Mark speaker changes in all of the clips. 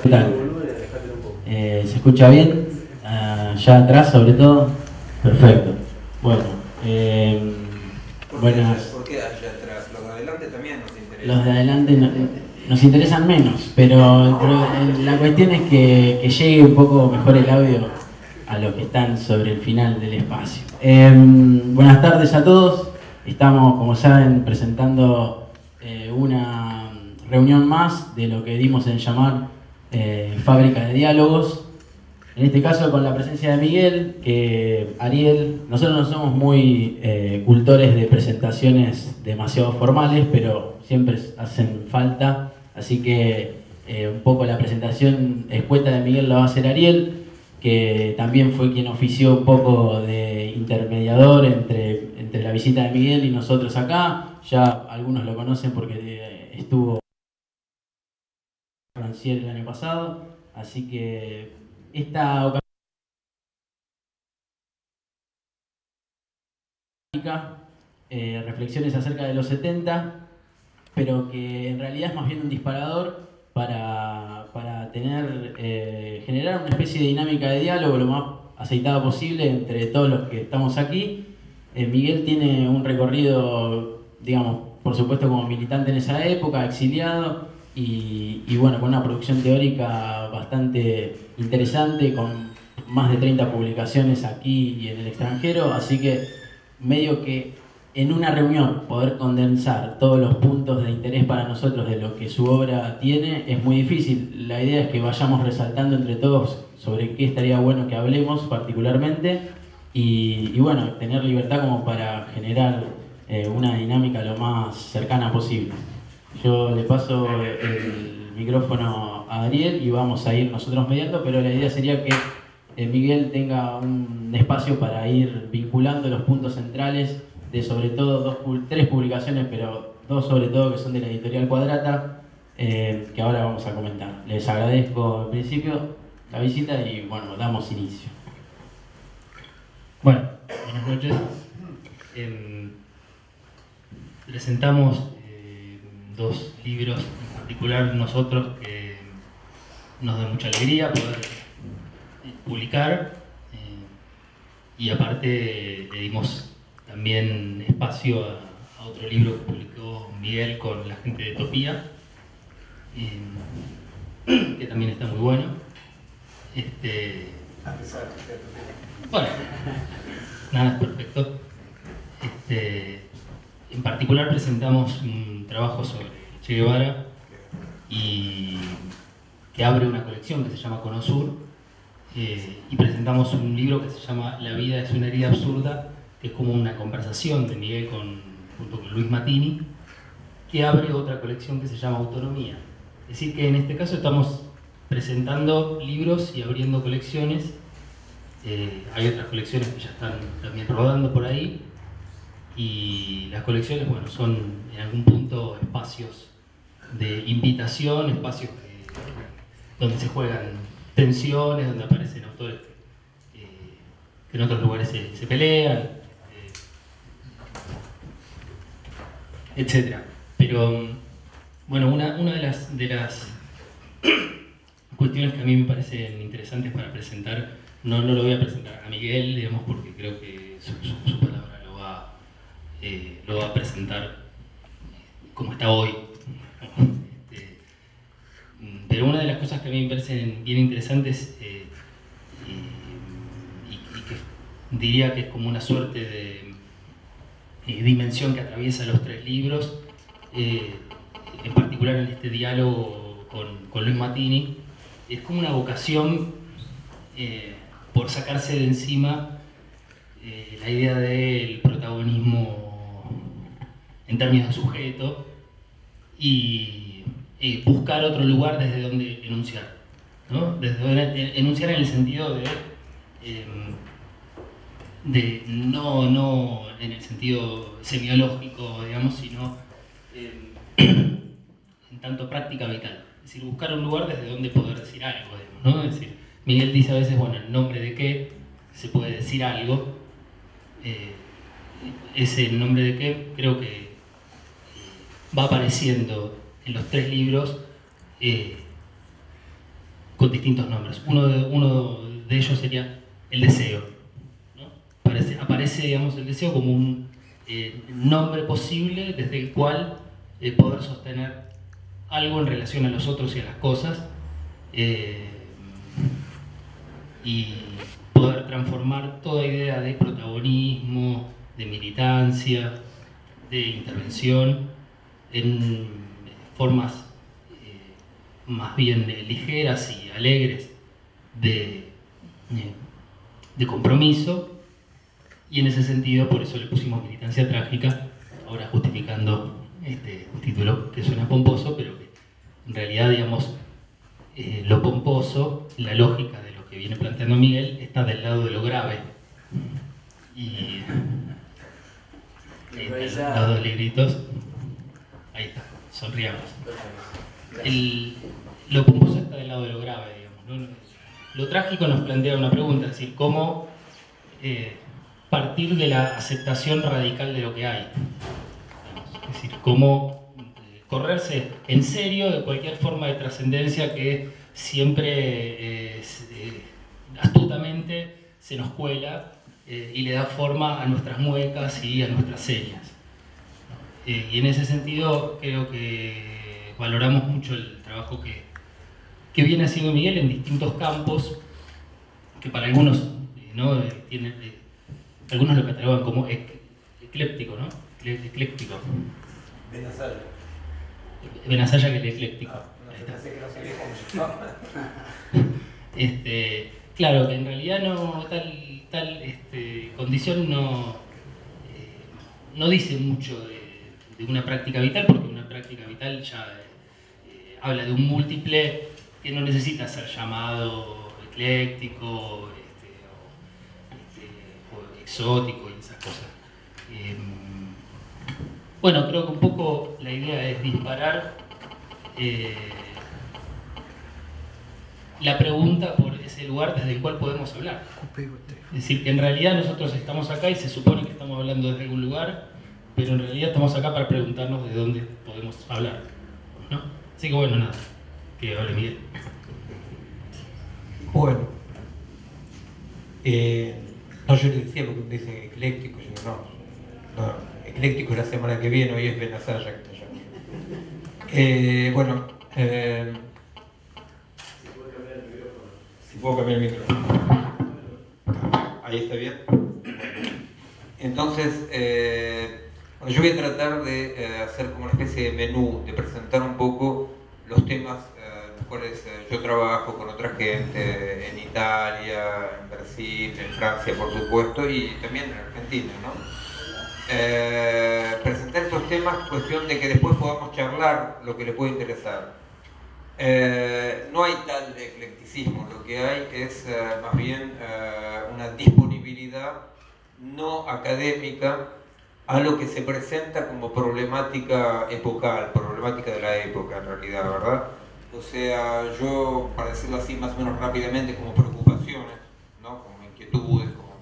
Speaker 1: ¿Qué tal? ¿Se escucha bien? ¿Ya atrás sobre todo? Perfecto. Bueno, buenas.
Speaker 2: ¿Por qué allá atrás? Los de adelante también nos interesan.
Speaker 1: Los de adelante nos interesan menos, pero la cuestión es que llegue un poco mejor el audio a los que están sobre el final del espacio. Buenas tardes a todos. Estamos, como saben, presentando una reunión más de lo que dimos en llamar Fábrica de Diálogos. En este caso con la presencia de Miguel, que Ariel, nosotros no somos muy cultores de presentaciones demasiado formales, pero siempre hacen falta, así que un poco la presentación escueta de Miguel la va a hacer Ariel, que también fue quien ofició un poco de intermediador entre la visita de Miguel y nosotros acá. Ya algunos lo conocen porque estuvo Franciel el año pasado, así que esta ocasión reflexiones acerca de los 70, pero que en realidad es más bien un disparador para generar una especie de dinámica de diálogo lo más aceitada posible entre todos los que estamos aquí. Miguel tiene un recorrido, digamos, por supuesto como militante en esa época, exiliado, y bueno, con una producción teórica bastante interesante, con más de 30 publicaciones aquí y en el extranjero, así que medio que en una reunión poder condensar todos los puntos de interés para nosotros de lo que su obra tiene es muy difícil. La idea es que vayamos resaltando entre todos sobre qué estaría bueno que hablemos particularmente y bueno, tener libertad como para generar una dinámica lo más cercana posible. Yo le paso el micrófono a Ariel y vamos a ir nosotros mediando, pero la idea sería que Miguel tenga un espacio para ir vinculando los puntos centrales de sobre todo tres publicaciones, pero dos sobre todo que son de la editorial Cuadrata, que ahora vamos a comentar. Les agradezco en principio la visita y bueno, damos inicio.
Speaker 3: Bueno, buenas noches. Presentamos dos libros en particular nosotros que nos da mucha alegría poder publicar y aparte le dimos también espacio a otro libro que publicó Miguel con la gente de Topía, que también está muy bueno. Bueno, nada es perfecto. En particular presentamos un trabajo sobre Che Guevara y que abre una colección que se llama Cono Sur, y presentamos un libro que se llama La vida es una herida absurda, que es como una conversación de Miguel junto con Luis Matini, que abre otra colección que se llama Autonomía. Es decir que en este caso estamos presentando libros y abriendo colecciones. Hay otras colecciones que ya están también rodando por ahí, y las colecciones, bueno, son en algún punto espacios de invitación, espacios donde se juegan tensiones, donde aparecen autores que en otros lugares se pelean, etc. Pero, bueno, una de las cuestiones que a mí me parecen interesantes para presentar, no lo voy a presentar a Miguel, digamos, porque creo que su palabra lo va a presentar como está hoy. Pero una de las cosas que a mí me parecen bien interesantes y que diría que es como una suerte de dimensión que atraviesa los tres libros, en particular en este diálogo con Luis Matini, es como una vocación por sacarse de encima la idea del protagonismo en términos de sujeto y buscar otro lugar desde donde enunciar, ¿no? Desde donde enunciar en el sentido de no en el sentido semiológico, digamos, sino en tanto práctica vital. Es decir, buscar un lugar desde donde poder decir algo, digamos, ¿no? Es decir, Miguel dice a veces, bueno, en nombre de qué se puede decir algo. Ese nombre de qué creo que va apareciendo en los tres libros con distintos nombres. Uno de ellos sería el deseo, ¿no? Aparece, digamos, el deseo como un nombre posible desde el cual poder sostener algo en relación a los otros y a las cosas, y poder transformar toda idea de protagonismo, de militancia, de intervención en formas más bien ligeras y alegres de compromiso, y en ese sentido por eso le pusimos militancia trágica, ahora justificando un título que suena pomposo, pero que en realidad, digamos, lo pomposo, la lógica de lo que viene planteando Miguel, está del lado de lo grave, y del lado de los gritos, ahí está, sonriamos. Lo pomposo está del lado de lo grave, digamos, ¿no? Lo trágico nos plantea una pregunta, es decir, cómo partir de la aceptación radical de lo que hay. Es decir, cómo correrse en serio de cualquier forma de trascendencia que siempre astutamente se nos cuela y le da forma a nuestras muecas y a nuestras señas. Y en ese sentido creo que valoramos mucho el trabajo que viene haciendo Miguel en distintos campos, que para algunos ¿no? Algunos lo catalogan como ecléptico, ¿no? Ecléctico. Benazaya que es ecléctico. Claro, que en realidad no, tal condición no dice mucho de una práctica vital, porque una práctica vital ya habla de un múltiple que no necesita ser llamado ecléctico o exótico y esas cosas. Bueno, creo que un poco la idea es disparar la pregunta por ese lugar desde el cual podemos hablar. Es decir, que en realidad nosotros estamos acá y se supone que estamos hablando desde algún lugar, pero en realidad estamos acá para preguntarnos de dónde podemos hablar, ¿no? Así que bueno, nada, que hable Miguel.
Speaker 4: Bueno, no, yo le decía porque me dicen ecléctico, yo digo, no, ecléctico es la semana que viene, hoy es Benazaya que te llamo. Bueno, si puedo cambiar el micrófono. Ahí está bien. Entonces, bueno, yo voy a tratar de hacer como una especie de menú, de presentar un poco los temas en los cuales yo trabajo con otra gente en Italia, en Brasil, en Francia, por supuesto, y también en Argentina, ¿no? Presentar estos temas, cuestión de que después podamos charlar lo que les puede interesar. No hay tal eclecticismo, lo que hay es más bien una disponibilidad no académica a lo que se presenta como problemática epocal, problemática de la época en realidad, ¿verdad? O sea, yo, para decirlo así más o menos rápidamente, como preocupaciones, ¿no? Como inquietudes, como...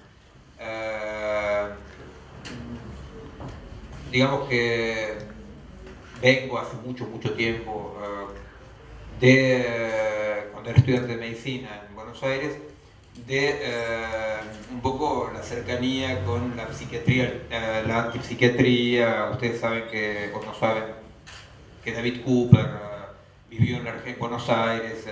Speaker 4: digamos que vengo hace mucho tiempo cuando era estudiante de medicina en Buenos Aires, de un poco la cercanía con la psiquiatría, la antipsiquiatría. Ustedes saben que, o no saben, que David Cooper vivió en Buenos Aires.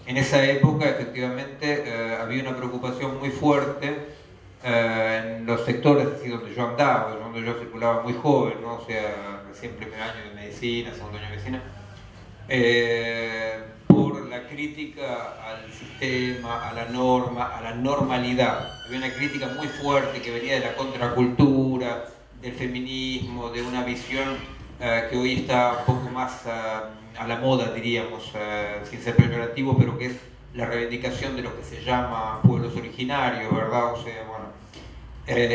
Speaker 4: En esa época, efectivamente, había una preocupación muy fuerte en los sectores así donde yo andaba, donde yo circulaba muy joven, ¿no? O sea, recién primer año de medicina, segundo año de medicina, por la crítica al sistema, a la norma, a la normalidad. Había una crítica muy fuerte que venía de la contracultura, del feminismo, de una visión que hoy está un poco más a la moda, diríamos, sin ser peyorativo, pero que es la reivindicación de lo que se llama pueblos originarios, ¿verdad? O sea, bueno,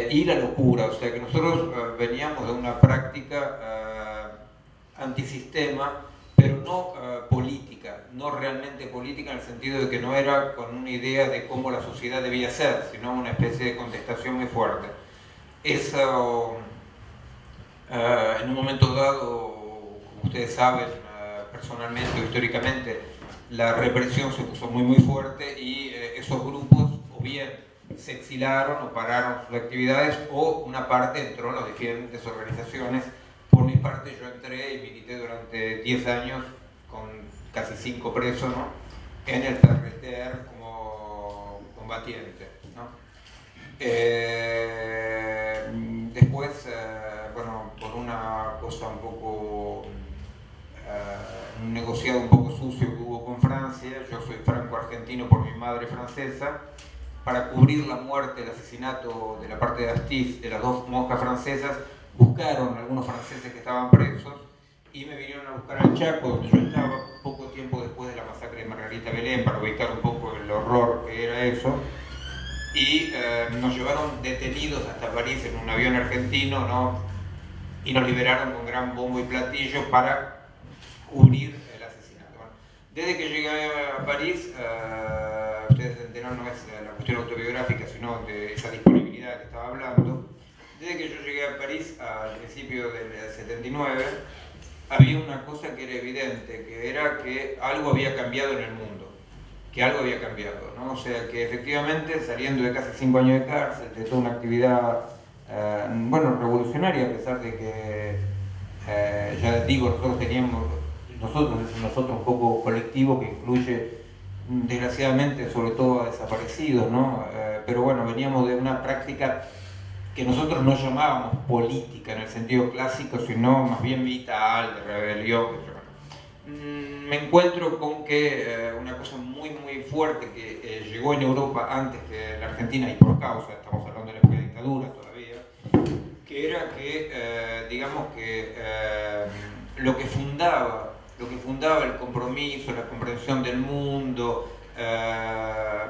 Speaker 4: y la locura, o sea que nosotros veníamos de una práctica antisistema, pero no política, no realmente política en el sentido de que no era con una idea de cómo la sociedad debía ser, sino una especie de contestación muy fuerte. Eso, en un momento dado, como ustedes saben, personalmente o históricamente, la represión se puso muy fuerte y esos grupos o bien se exilaron o pararon sus actividades o una parte entró en las diferentes organizaciones. Por mi parte yo entré y milité durante 10 años con casi 5 presos, ¿no?, en el PRTR como combatiente, ¿no? Después, bueno, por una cosa un poco, un negociado un poco sucio que hubo con Francia, yo soy franco-argentino por mi madre francesa, para cubrir la muerte, el asesinato de la parte de Astiz de las 2 monjas francesas, buscaron a algunos franceses que estaban presos y me vinieron a buscar al Chaco, donde yo estaba poco tiempo después de la masacre de Margarita Belén, para ubicar un poco el horror que era eso. Y nos llevaron detenidos hasta París en un avión argentino, ¿no?, y nos liberaron con gran bombo y platillo para cubrir el asesinato. Bueno, desde que llegué a París, ustedes se enteraron, no es la cuestión autobiográfica, sino de esa disponibilidad que estaba hablando. Desde que yo llegué a París al principio del 79, había una cosa que era evidente, que era que algo había cambiado en el mundo. Que algo había cambiado, ¿no? O sea, que efectivamente, saliendo de casi 5 años de cárcel, de toda una actividad, bueno, revolucionaria, a pesar de que, ya digo, nosotros un poco colectivo que incluye, desgraciadamente, sobre todo a desaparecidos, ¿no? Pero bueno, veníamos de una práctica que nosotros no llamábamos política en el sentido clásico, sino más bien vital, de rebelión. Me encuentro con que una cosa muy fuerte que llegó en Europa antes que en la Argentina, y por causa, estamos hablando de la época de dictadura todavía, que era que, digamos que lo que fundaba el compromiso, la comprensión del mundo,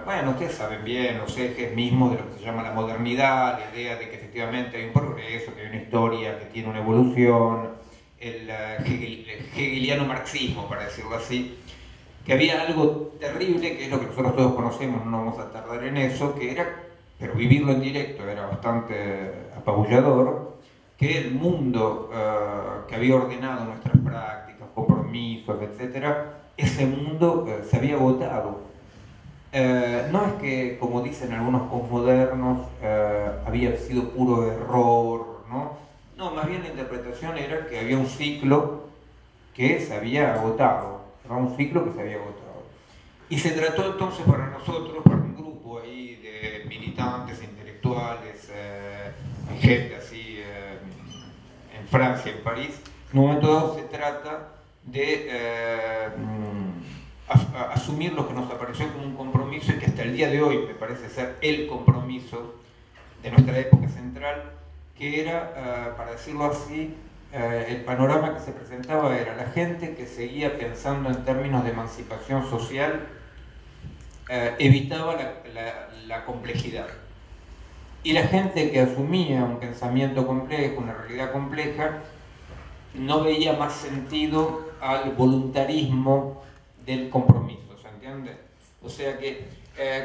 Speaker 4: bueno, ustedes saben bien los ejes mismos de lo que se llama la modernidad, la idea de que efectivamente hay un progreso, que hay una historia, que tiene una evolución, el hegeliano marxismo, para decirlo así, que había algo terrible, que es lo que nosotros todos conocemos, no vamos a tardar en eso, que era, pero vivirlo en directo era bastante apabullador, que el mundo que había ordenado nuestras prácticas, compromisos, etc., ese mundo se había agotado. No es que, como dicen algunos posmodernos, había sido puro error, ¿no? No, más bien la interpretación era que había un ciclo que se había agotado, era un ciclo que se había agotado. Y se trató entonces para nosotros, para un grupo ahí de militantes, intelectuales, gente así en Francia, en París, en un momento dado se trata de asumir lo que nos apareció como un compromiso y que hasta el día de hoy me parece ser el compromiso de nuestra época central, que era, para decirlo así, el panorama que se presentaba era la gente que seguía pensando en términos de emancipación social, evitaba la complejidad. Y la gente que asumía un pensamiento complejo, una realidad compleja, no veía más sentido al voluntarismo del compromiso, ¿se entiende? O sea que,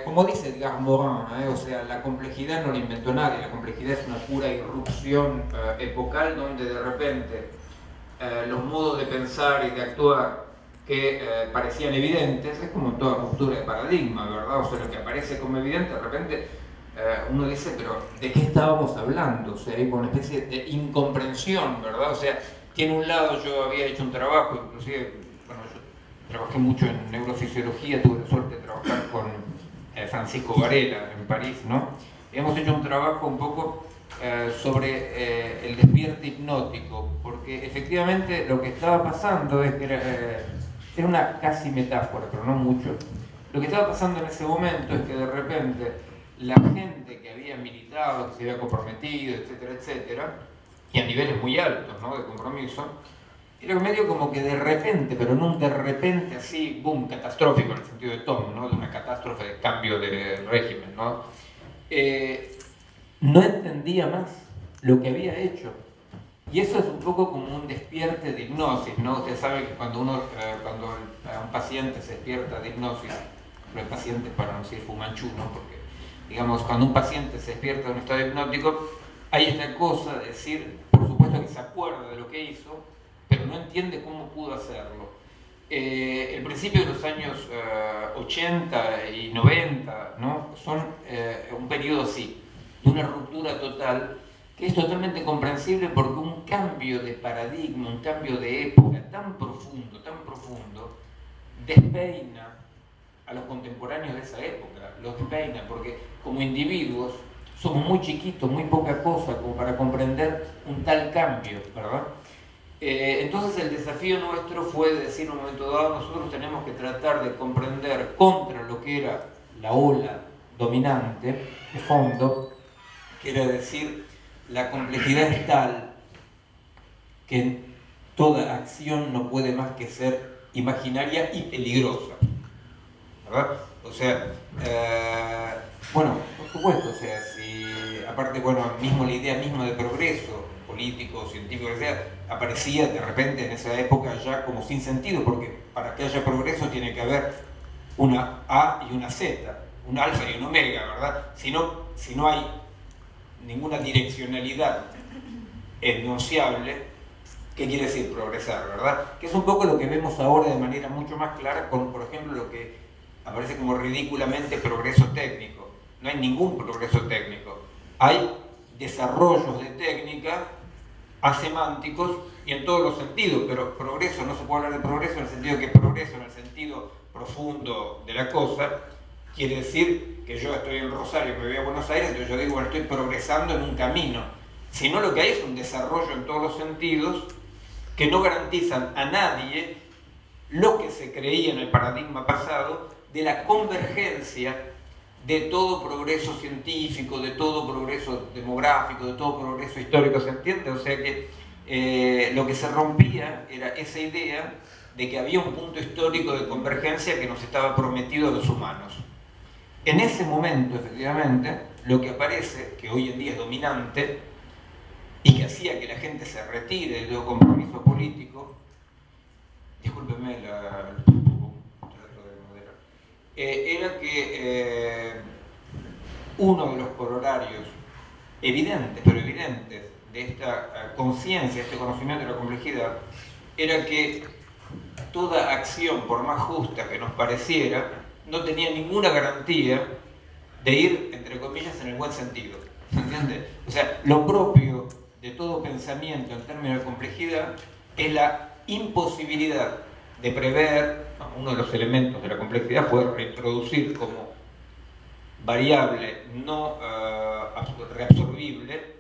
Speaker 4: como dice Edgar Morin, o sea, la complejidad no la inventó nadie, la complejidad es una pura irrupción epocal donde de repente los modos de pensar y de actuar que parecían evidentes, es como toda ruptura de paradigma, ¿verdad? O sea, lo que aparece como evidente, de repente uno dice, pero ¿de qué estábamos hablando? O sea, hay una especie de incomprensión, ¿verdad? O sea, tiene un lado, yo había hecho un trabajo, inclusive, bueno, yo trabajé mucho en neurofisiología, tuve la suerte de trabajar con Francisco Varela en París, ¿no? Y hemos hecho un trabajo un poco sobre el despierte hipnótico, porque efectivamente lo que estaba pasando es que era una casi metáfora, pero no mucho. Lo que estaba pasando en ese momento es que de repente la gente que había militado, que se había comprometido, etcétera, etcétera, y a niveles muy altos, ¿no?, de compromiso, era medio como que de repente, pero no un de repente así, boom, catastrófico en el sentido de Tom, ¿no?, de una catástrofe de cambio de régimen, ¿no? No entendía más lo que había hecho. Y eso es un poco como un despierte de hipnosis, ¿no? Usted sabe que cuando un paciente se despierta de hipnosis, los pacientes, para no decir Fumanchu, ¿no?, porque, digamos, cuando un paciente se despierta de un estado hipnótico, hay esta cosa de decir, por supuesto que se acuerda de lo que hizo, pero no entiende cómo pudo hacerlo. el principio de los años 80 y 90, ¿no? Son un periodo así, de una ruptura total, que es totalmente comprensible porque un cambio de paradigma, un cambio de época tan profundo, despeina a los contemporáneos de esa época, los despeina, porque como individuos somos muy chiquitos, muy poca cosa como para comprender un tal cambio, ¿verdad? Entonces el desafío nuestro fue decir en un momento dado, nosotros tenemos que tratar de comprender contra lo que era la ola dominante de fondo, que era decir, la complejidad es tal que toda acción no puede más que ser imaginaria y peligrosa, ¿verdad? O sea, bueno, por supuesto, o sea, si aparte, bueno, mismo la idea misma de progreso político, científico, que sea, aparecía de repente en esa época ya como sin sentido, porque para que haya progreso tiene que haber una A y una Z, un alfa y un omega, ¿verdad? Si no hay ninguna direccionalidad enunciable, ¿qué quiere decir progresar, verdad? Que es un poco lo que vemos ahora de manera mucho más clara con, por ejemplo, lo que aparece como ridículamente progreso técnico. No hay ningún progreso técnico. Hay desarrollos de técnica asemánticos y en todos los sentidos, pero progreso, no se puede hablar de progreso en el sentido que progreso, en el sentido profundo de la cosa, quiere decir que yo estoy en Rosario, me voy a Buenos Aires, entonces yo digo, bueno, estoy progresando en un camino. Sino lo que hay es un desarrollo en todos los sentidos que no garantizan a nadie lo que se creía en el paradigma pasado de la convergencia de todo progreso científico, de todo progreso demográfico, de todo progreso histórico, ¿se entiende? O sea que lo que se rompía era esa idea de que había un punto histórico de convergencia que nos estaba prometido a los humanos. En ese momento, efectivamente, lo que aparece, que hoy en día es dominante, y que hacía que la gente se retire de todo compromiso político, discúlpeme trato de moderar, era que uno de los corolarios evidentes, pero evidentes, de esta conciencia, este conocimiento de la complejidad, era que toda acción, por más justa que nos pareciera, no tenía ninguna garantía de ir, entre comillas, en el buen sentido. ¿Se entiende? O sea, lo propio de todo pensamiento en términos de complejidad es la imposibilidad de prever. Uno de los elementos de la complejidad fue reintroducir como variable no reabsorbible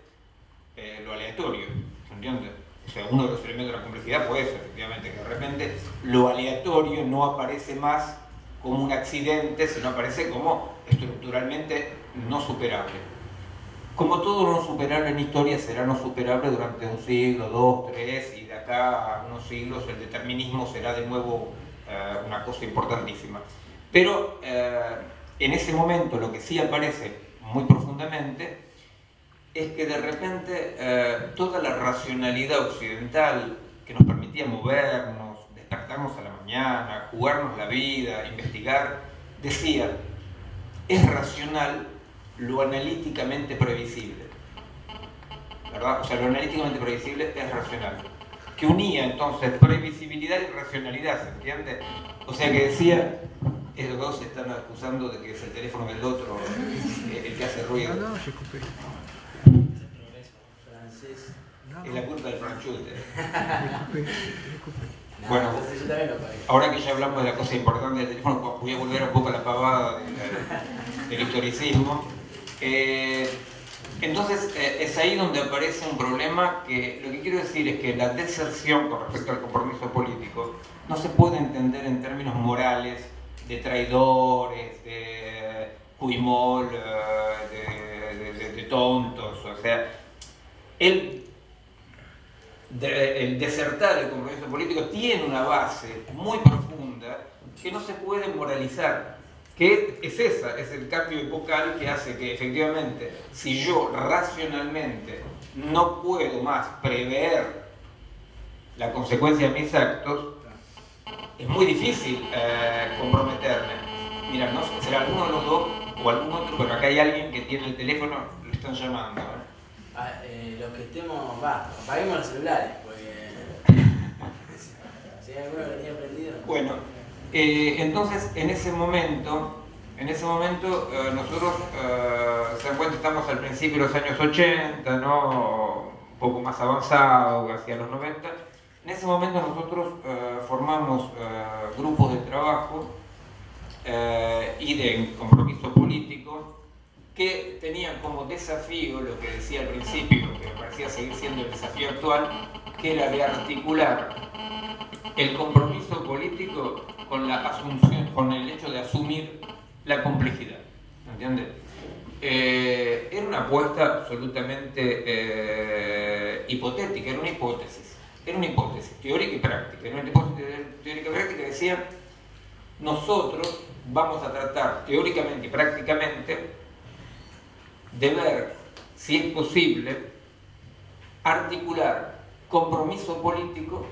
Speaker 4: lo aleatorio, ¿se entiende? O sea, uno de los elementos de la complejidad fue eso, efectivamente, que de repente lo aleatorio no aparece más como un accidente, sino aparece como estructuralmente no superable. Como todo no superable en historia será no superable durante un siglo, dos, tres, y de acá a unos siglos el determinismo será de nuevo una cosa importantísima. Pero en ese momento lo que sí aparece muy profundamente es que de repente toda la racionalidad occidental que nos permitía movernos, despertarnos a la mañana, jugarnos la vida, investigar, decía, es racional lo analíticamente previsible, ¿verdad? O sea, lo analíticamente previsible es racional, que unía entonces previsibilidad y racionalidad, ¿se entiende? O sea que decía, los dos se están acusando de que es el teléfono del otro el que hace ruido.
Speaker 5: No, j'ai coupé.
Speaker 4: Es la culpa del franchute.
Speaker 5: J'ai coupé.
Speaker 4: Bueno, ahora que ya hablamos de la cosa importante del teléfono, voy a volver un poco a la pavada del historicismo. Entonces, es ahí donde aparece un problema que lo que quiero decir es que la deserción con respecto al compromiso político no se puede entender en términos morales de traidores, de cuimol, de tontos. O sea, el desertar del compromiso político tiene una base muy profunda que no se puede moralizar, que es esa, es el cambio epocal que hace que efectivamente, si yo racionalmente no puedo más prever la consecuencia de mis actos, es muy difícil comprometerme. Mira, no sé, será alguno de los dos o algún otro, pero acá hay alguien que tiene el teléfono, lo están llamando.
Speaker 1: Los que estemos, apaguemos los celulares, porque Si hay alguno que tenía prendido.
Speaker 4: Bueno, entonces en ese momento nosotros, se dan cuenta, estamos al principio de los años 80, ¿no? Un poco más avanzado, hacia los 90. En ese momento nosotros formamos grupos de trabajo y de compromiso político que tenían como desafío lo que decía al principio, que me parecía seguir siendo el desafío actual, que era de articular el compromiso político con la asunción, con el hecho de asumir la complejidad, ¿entiendes? Era una apuesta absolutamente hipotética, era una hipótesis teórica y práctica. Era una hipótesis teórica y práctica que decía: nosotros vamos a tratar teóricamente y prácticamente de ver si es posible articular compromiso político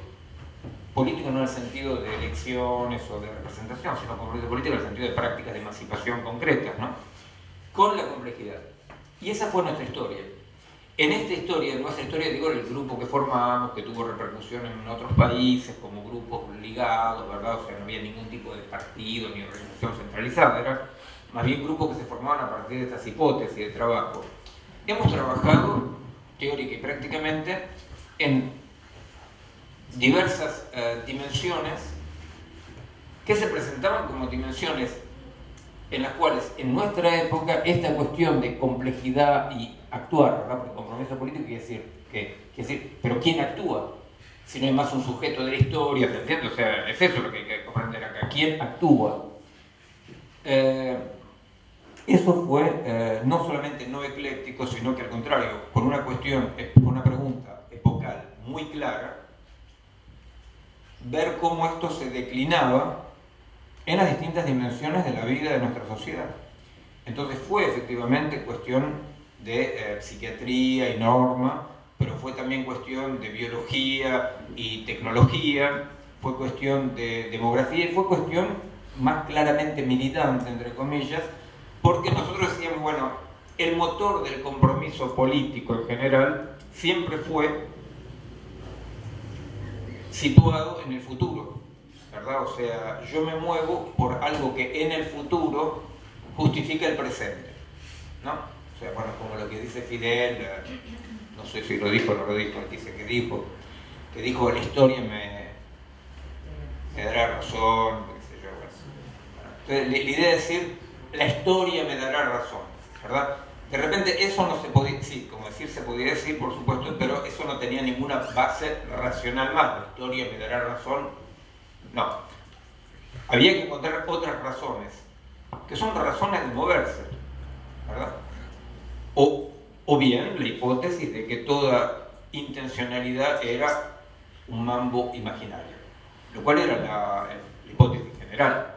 Speaker 4: no en el sentido de elecciones o de representación, sino compromiso político en el sentido de prácticas de emancipación concretas, ¿no? Con la complejidad. Y esa fue nuestra historia. En esta historia, nuestra historia, digo, el grupo que formamos, que tuvo repercusión en otros países como grupos ligados, ¿verdad? O sea, no había ningún tipo de partido ni organización centralizada, era más bien grupos que se formaban a partir de estas hipótesis de trabajo. Hemos trabajado teórica y prácticamente en diversas dimensiones que se presentaban como dimensiones en las cuales en nuestra época esta cuestión de complejidad y actuar, ¿verdad? Porque compromiso político quiere decir, pero ¿quién actúa? Si no hay más un sujeto de la historia, ¿se entiende? O sea, es eso lo que hay que comprender acá. ¿Quién actúa? Eso fue no solamente no ecléctico, sino que al contrario, con una pregunta epocal muy clara, ver cómo esto se declinaba en las distintas dimensiones de la vida de nuestra sociedad. Entonces fue efectivamente cuestión de psiquiatría y norma, pero fue también cuestión de biología y tecnología, fue cuestión de demografía y fue cuestión más claramente militante, entre comillas, porque nosotros decíamos, bueno, el motor del compromiso político en general siempre fue situado en el futuro, ¿verdad? O sea, yo me muevo por algo que en el futuro justifica el presente, ¿no? O sea, bueno, como lo que dice Fidel, no sé si lo dijo o no lo dijo, dice que dijo la historia me dará razón, qué sé yo, bueno. Entonces, la idea es decir, la historia me dará razón, ¿verdad? De repente eso no se podía, sí, como decir se podía decir, por supuesto, pero eso no tenía ninguna base racional más. La historia me dará razón. No. Había que encontrar otras razones, que son razones de moverse, ¿verdad? O bien la hipótesis de que toda intencionalidad era un mambo imaginario, lo cual era la hipótesis general.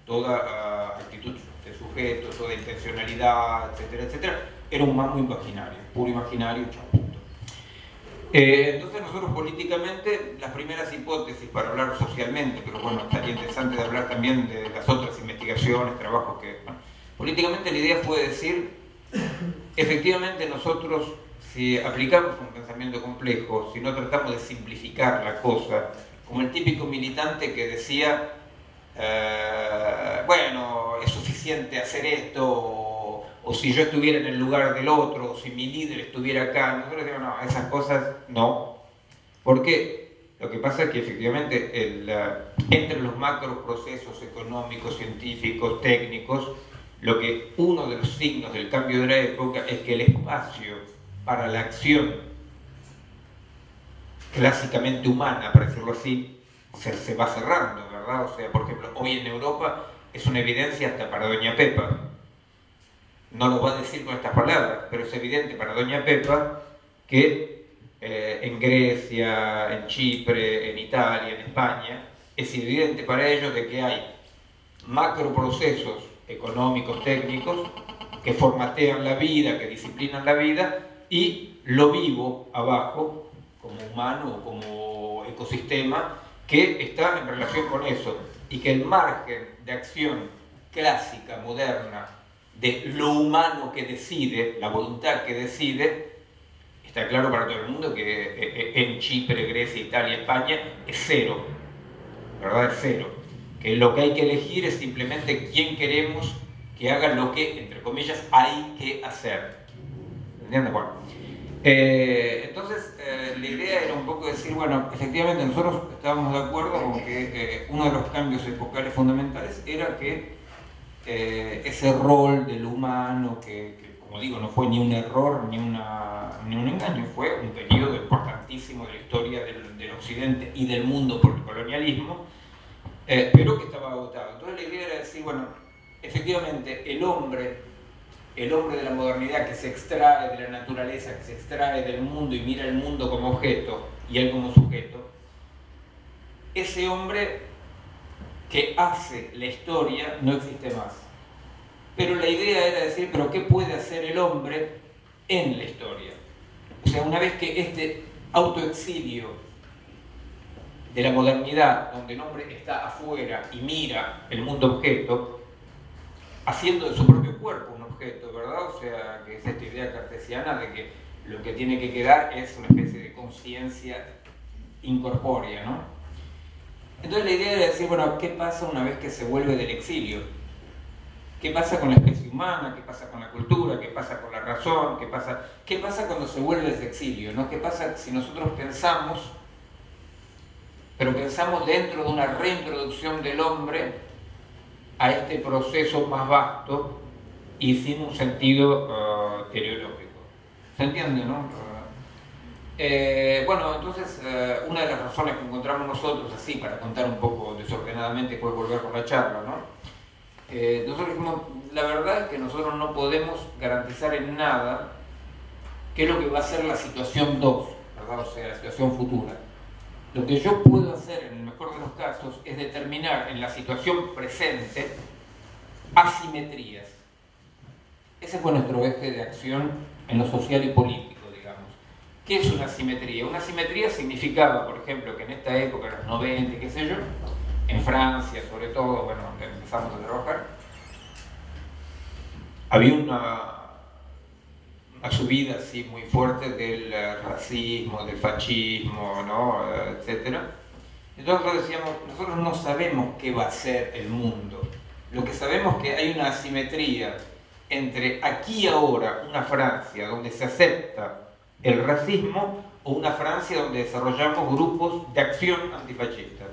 Speaker 4: Toda actitud de sujeto, toda intencionalidad, etcétera, etcétera, era un mambo imaginario, puro imaginario, chaputo. Entonces nosotros políticamente, las primeras hipótesis para hablar socialmente, pero bueno, estaría interesante de hablar también de las otras investigaciones, trabajos que... Bueno, políticamente la idea fue decir, efectivamente nosotros, si aplicamos un pensamiento complejo, si no tratamos de simplificar la cosa, como el típico militante que decía, bueno, es suficiente hacer esto, o si yo estuviera en el lugar del otro, o si mi líder estuviera acá. Nosotros decimos, no, esas cosas no. Porque lo que pasa es que efectivamente entre los macros procesos económicos, científicos, técnicos, uno de los signos del cambio de la época es que el espacio para la acción clásicamente humana, para decirlo así, se va cerrando, ¿verdad? O sea, por ejemplo, hoy en Europa es una evidencia hasta para Doña Pepa. No lo va a decir con estas palabras, pero es evidente para Doña Pepa que en Grecia, en Chipre, en Italia, en España, es evidente para ellos de que hay macroprocesos económicos, técnicos, que formatean la vida, que disciplinan la vida, y lo vivo abajo, como humano o como ecosistema, que está en relación con eso, y que el margen de acción clásica, moderna, de lo humano que decide, la voluntad que decide, está claro para todo el mundo que en Chipre, Grecia, Italia, España, es cero. ¿verdad? Es cero. Que lo que hay que elegir es simplemente quién queremos que haga lo que, entre comillas, hay que hacer. ¿Entiendes? Bueno. Entonces, la idea era un poco decir, bueno, efectivamente nosotros estábamos de acuerdo con que uno de los cambios epocales fundamentales era que ese rol del humano, que como digo, no fue ni un error ni un engaño, fue un periodo importantísimo de la historia del Occidente y del mundo por el colonialismo, pero que estaba agotado. Entonces la idea era decir, bueno, efectivamente el hombre de la modernidad que se extrae de la naturaleza, que se extrae del mundo y mira el mundo como objeto y él como sujeto, ese hombre que hace la historia no existe más. Pero la idea era decir, pero ¿qué puede hacer el hombre en la historia? O sea, una vez que este autoexilio de la modernidad, donde el hombre está afuera y mira el mundo objeto, haciendo de su propio cuerpo un objeto, ¿verdad? O sea, que es esta idea cartesiana de que lo que tiene que quedar es una especie de conciencia incorpórea, ¿no? Entonces la idea era decir, bueno, ¿qué pasa una vez que se vuelve del exilio? ¿Qué pasa con la especie humana? ¿Qué pasa con la cultura? ¿Qué pasa con la razón? ¿Qué pasa cuando se vuelve ese exilio? ¿No? ¿Qué pasa si nosotros pensamos, pero pensamos dentro de una reintroducción del hombre a este proceso más vasto y sin un sentido teleológico? ¿Se entiende, no? Bueno, entonces una de las razones que encontramos nosotros, así para contar un poco desordenadamente, después volver con la charla, ¿no? Nosotros dijimos, la verdad es que nosotros no podemos garantizar en nada qué es lo que va a ser la situación 2, ¿verdad? O sea, la situación futura. Lo que yo puedo hacer en el mejor de los casos es determinar en la situación presente asimetrías. Ese fue nuestro eje de acción en lo social y político, digamos. ¿Qué es una asimetría? Una asimetría significaba, por ejemplo, que en esta época, en los 90, qué sé yo, en Francia sobre todo, bueno, donde empezamos a trabajar, había una subida así muy fuerte del racismo, del fascismo, ¿no? Etcétera. Entonces decíamos, nosotros no sabemos qué va a ser el mundo. Lo que sabemos es que hay una asimetría entre aquí y ahora una Francia donde se acepta el racismo o una Francia donde desarrollamos grupos de acción antifascistas.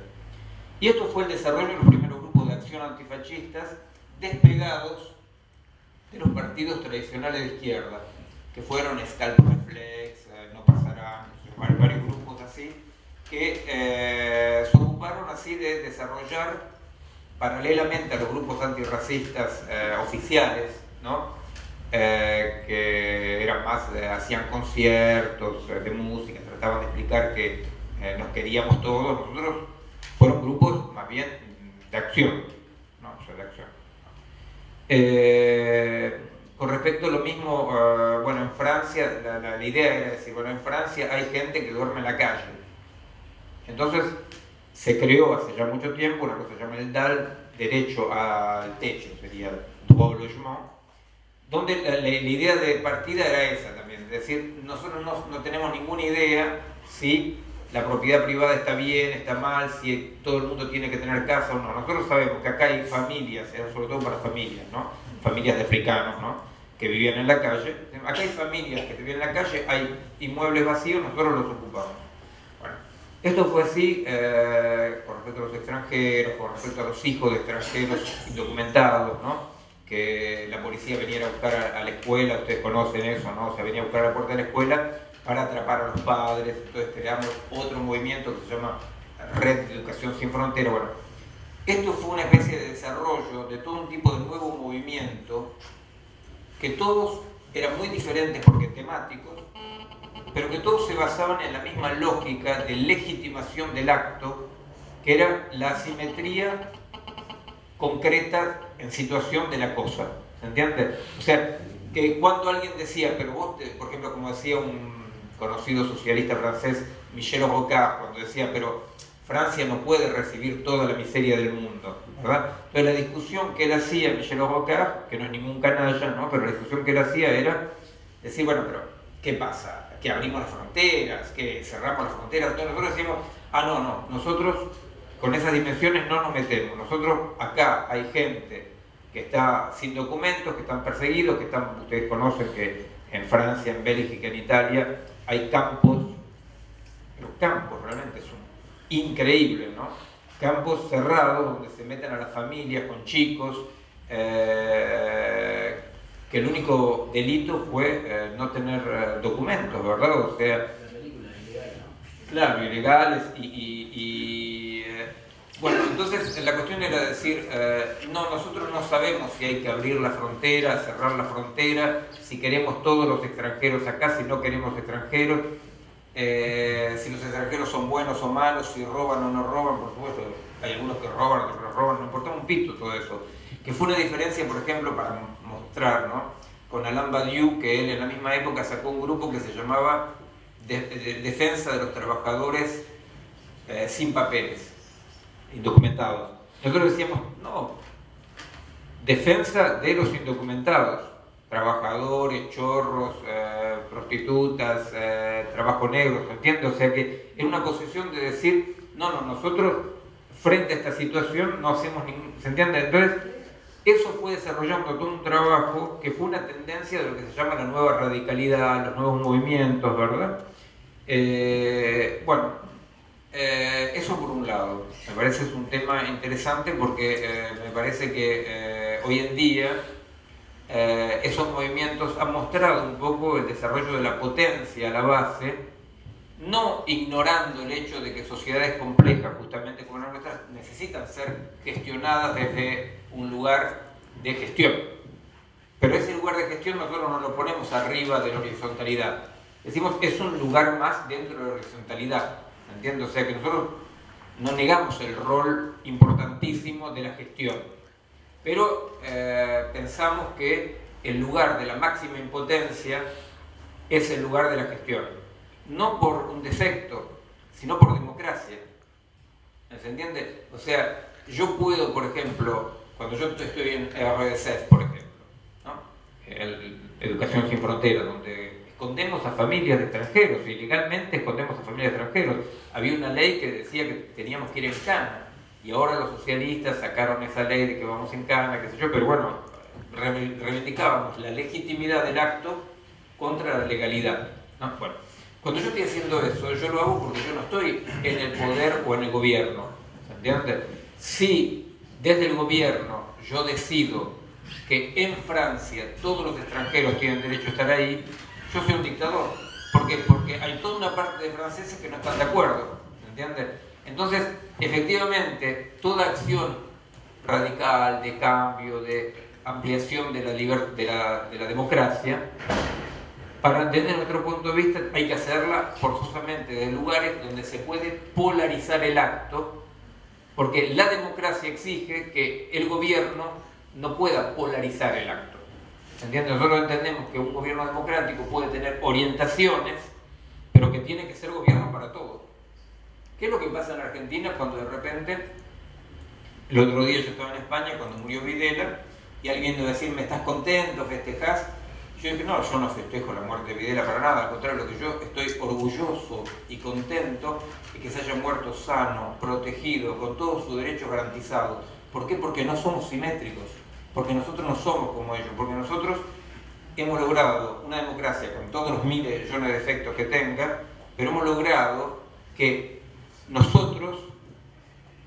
Speaker 4: Y esto fue el desarrollo de los primeros grupos de acción antifascistas despegados de los partidos tradicionales de izquierda, que fueron Scalp Reflex, No Pasarán, varios grupos así, que se ocuparon así de desarrollar, paralelamente a los grupos antirracistas oficiales, ¿no? Que eran más, hacían conciertos de música, trataban de explicar que nos queríamos todos. Nosotros fueron grupos más bien de acción, ¿no? O sea, de acción. Con respecto a lo mismo, bueno, en Francia, la idea era decir, bueno, en Francia hay gente que duerme en la calle. Entonces se creó hace ya mucho tiempo una cosa que se llama el DAL, derecho al techo, sería droit au logement, donde la idea de partida era esa también, es decir, nosotros no tenemos ninguna idea si la propiedad privada está bien, está mal, si todo el mundo tiene que tener casa o no. Nosotros sabemos que acá hay familias, sobre todo para familias, ¿no? Familias de africanos, ¿no? Que vivían en la calle. Acá hay familias que vivían en la calle, hay inmuebles vacíos, nosotros los ocupamos. Bueno, esto fue así con respecto a los extranjeros, con respecto a los hijos de extranjeros indocumentados, ¿no? Que la policía venía a buscar a la escuela, ustedes conocen eso, ¿no? O sea, venía a buscar a la puerta de la escuela para atrapar a los padres. Entonces creamos otro movimiento que se llama Red de Educación Sin Frontera. Bueno, esto fue una especie de desarrollo de todo un tipo de nuevo movimiento, que todos eran muy diferentes porque temáticos, pero que todos se basaban en la misma lógica de legitimación del acto, que era la asimetría concreta en situación de la cosa. ¿Se entiende? O sea, que cuando alguien decía, pero vos, por ejemplo, como decía un conocido socialista francés, Michel Rocard, cuando decía, pero Francia no puede recibir toda la miseria del mundo, ¿verdad? Entonces la discusión que él hacía, Michel Rocard, que no es ningún canalla, ¿no? Pero la discusión que él hacía era decir, bueno, pero ¿qué pasa? ¿Que abrimos las fronteras? ¿Que cerramos las fronteras? Entonces nosotros decimos, no, nosotros con esas dimensiones no nos metemos. Nosotros acá hay gente que está sin documentos, que están perseguidos, que están, ustedes conocen que en Francia, en Bélgica, en Italia hay campos, los campos realmente son increíbles, ¿no? Campos cerrados donde se meten a las familias con chicos, que el único delito fue no tener documentos, ¿verdad? O sea,
Speaker 1: La película ilegal, ¿no?
Speaker 4: claro, ilegales bueno, entonces la cuestión era decir, no, nosotros no sabemos si hay que abrir la frontera, cerrar la frontera, si queremos todos los extranjeros acá, si no queremos extranjeros, si los extranjeros son buenos o malos, si roban o no roban, por supuesto, hay algunos que roban, otros no roban, no importa un pito todo eso. Que fue una diferencia, por ejemplo, para mostrar, ¿no? Con Alain Badiou, que él en la misma época sacó un grupo que se llamaba Defensa de los Trabajadores sin papeles, indocumentados. Nosotros decíamos, no, defensa de los indocumentados, trabajadores, chorros, prostitutas, trabajo negro, ¿entiendes? O sea que es una posición de decir, no, nosotros frente a esta situación no hacemos ningún... ¿Se entiende? Entonces, eso fue desarrollando todo un trabajo que fue una tendencia de lo que se llama la nueva radicalidad, los nuevos movimientos, ¿verdad? Eso por un lado. Me parece que es un tema interesante porque me parece que hoy en día esos movimientos han mostrado un poco el desarrollo de la potencia a la base, no ignorando el hecho de que sociedades complejas, justamente como las nuestras, necesitan ser gestionadas desde un lugar de gestión. Pero ese lugar de gestión nosotros no lo ponemos arriba de la horizontalidad. Decimos, es un lugar más dentro de la horizontalidad. ¿Entiendes? O sea que nosotros no negamos el rol importantísimo de la gestión. Pero pensamos que el lugar de la máxima impotencia es el lugar de la gestión. No por un defecto, sino por democracia. ¿Se entiende? O sea, yo puedo, por ejemplo, cuando yo estoy en RDC, por ejemplo, ¿no? Educación Sin Fronteras, donde escondemos a familias de extranjeros, ilegalmente escondemos a familias de extranjeros. Había una ley que decía que teníamos que ir en cana, y ahora los socialistas sacaron esa ley de que vamos en cana, qué sé yo, pero bueno, reivindicábamos la legitimidad del acto contra la legalidad, ¿no? Bueno, cuando yo estoy haciendo eso, yo lo hago porque yo no estoy en el poder o en el gobierno, ¿se entiende? Si desde el gobierno yo decido que en Francia todos los extranjeros tienen derecho a estar ahí, yo soy un dictador. ¿Por qué? Porque hay toda una parte de franceses que no están de acuerdo, ¿se entiende? Entonces, efectivamente, toda acción radical, de cambio, de ampliación de la democracia, desde nuestro punto de vista hay que hacerla forzosamente de lugares donde se puede polarizar el acto, porque la democracia exige que el gobierno no pueda polarizar el acto. ¿Se entiende? Nosotros entendemos que un gobierno democrático puede tener orientaciones, pero que tiene que ser gobierno para todos. ¿Qué es lo que pasa en Argentina cuando de repente, el otro día yo estaba en España cuando murió Videla, y alguien vino a decirme, ¿estás contento? ¿Festejás? Yo dije, no, yo no festejo la muerte de Videla para nada, al contrario, lo que yo estoy orgulloso y contento es que se haya muerto sano, protegido, con todos sus derechos garantizados. ¿Por qué? Porque no somos simétricos, porque nosotros no somos como ellos, porque nosotros hemos logrado una democracia con todos los miles de millones de defectos que tenga, pero hemos logrado que nosotros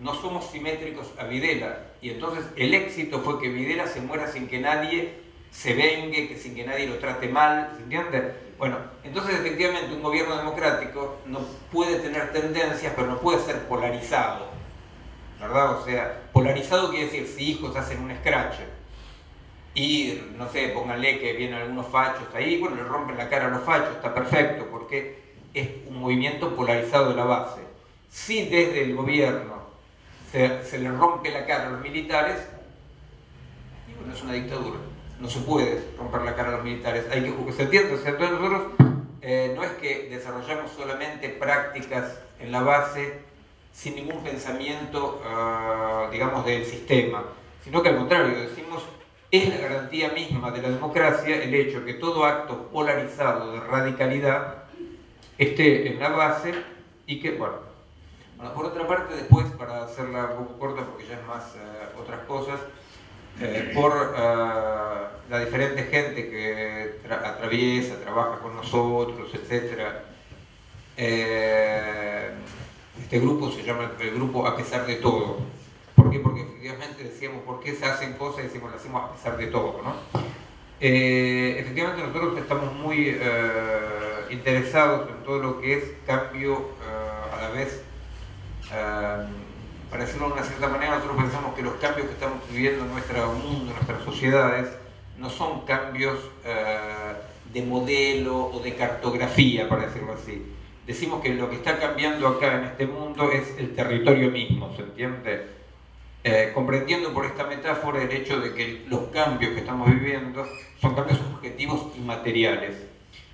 Speaker 4: no somos simétricos a Videla, y entonces el éxito fue que Videla se muera sin que nadie se vengue, sin que nadie lo trate mal, ¿se entiende? Bueno, entonces efectivamente un gobierno democrático no puede tener tendencias, pero no puede ser polarizado, ¿verdad? O sea, polarizado quiere decir si hijos hacen un scratch y, no sé, pónganle que vienen algunos fachos ahí, bueno, le rompen la cara a los fachos, está perfecto, porque es un movimiento polarizado de la base. Si desde el gobierno se le rompe la cara a los militares, y bueno, es una dictadura. No se puede romper la cara a los militares, hay que, ¿se entiende? O sea, entonces nosotros no es que desarrollamos solamente prácticas en la base sin ningún pensamiento, digamos, del sistema, sino que al contrario, decimos, es la garantía misma de la democracia el hecho que todo acto polarizado de radicalidad esté en la base y que, bueno, Bueno, por otra parte, después, para hacerla un poco corta, porque ya es más otras cosas, por la diferente gente que atraviesa, trabaja con nosotros, etc. Este grupo se llama el grupo A Pesar de Todo. ¿Por qué? Porque efectivamente decíamos, ¿por qué se hacen cosas? Y decimos, lo hacemos a pesar de todo, ¿no? Efectivamente nosotros estamos muy interesados en todo lo que es cambio a la vez. Para decirlo de una cierta manera, nosotros pensamos que los cambios que estamos viviendo en nuestro mundo, en nuestras sociedades, no son cambios de modelo o de cartografía, para decirlo así. Decimos que lo que está cambiando acá en este mundo es el territorio mismo, ¿se entiende? Comprendiendo por esta metáfora el hecho de que los cambios que estamos viviendo son cambios objetivos y materiales.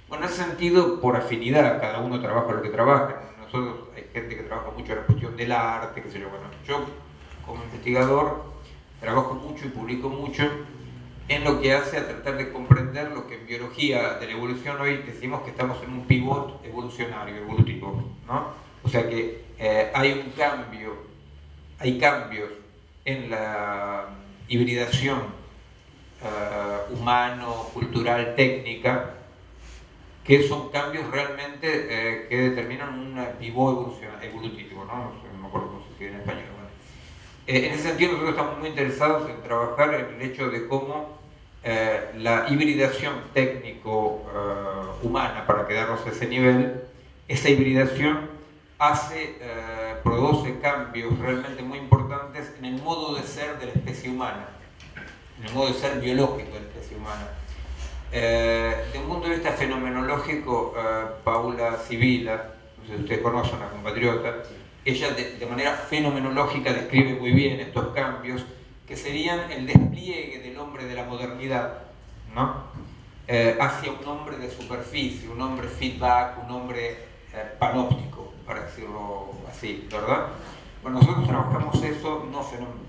Speaker 4: Bueno, en ese sentido, por afinidad, cada uno trabaja lo que trabaja. Nosotros hay gente que trabaja mucho en la cuestión del arte, qué sé yo. Bueno, yo como investigador trabajo mucho y publico mucho en lo que hace a tratar de comprender lo que en biología de la evolución hoy decimos que estamos en un pivot evolucionario, evolutivo, ¿no? O sea que hay un cambio, hay cambios en la hibridación humano, cultural, técnica, que son cambios realmente que determinan un pivot evolutivo, ¿no? No me acuerdo cómo se escribe en español. Bueno. En ese sentido nosotros estamos muy interesados en trabajar en el hecho de cómo la hibridación técnico-humana, para quedarnos a ese nivel, esa hibridación produce cambios realmente muy importantes en el modo de ser de la especie humana, en el modo de ser biológico de la especie humana. De un punto de vista fenomenológico, Paula Sibila, no sé si ustedes conocen, una compatriota, ella de manera fenomenológica describe muy bien estos cambios que serían el despliegue del hombre de la modernidad, ¿no? Hacia un hombre de superficie, un hombre feedback, un hombre panóptico, para decirlo así, ¿verdad? Bueno, nosotros trabajamos eso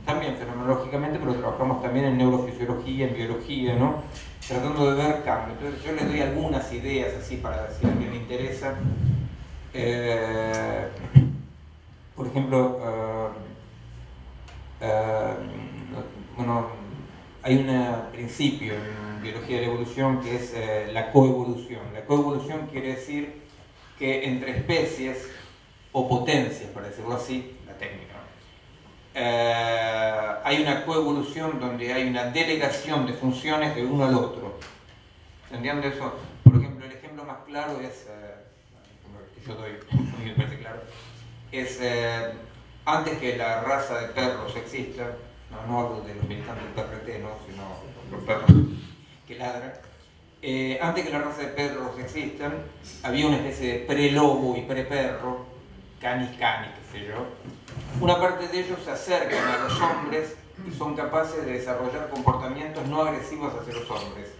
Speaker 4: también fenomenológicamente, pero trabajamos también en neurofisiología, en biología, ¿no? Tratando de ver cambios. Entonces yo les doy algunas ideas así para si a alguien le interesa. Por ejemplo, bueno, hay un principio en biología de la evolución que es la coevolución. La coevolución quiere decir que entre especies o potencias, para decirlo así, la técnica, ¿no? Hay una coevolución donde hay una delegación de funciones de uno al otro. ¿Se entiende eso? Por ejemplo, el ejemplo más claro es, que yo doy, a mí me parece claro, es antes que la raza de perros exista, no hablo de los militantes del PRT, ¿no? Sino los perros que ladran. Antes que la raza de perros existan, había una especie de pre-lobo y pre-perro, canis, qué sé yo. Una parte de ellos se acercan a los hombres y son capaces de desarrollar comportamientos no agresivos hacia los hombres.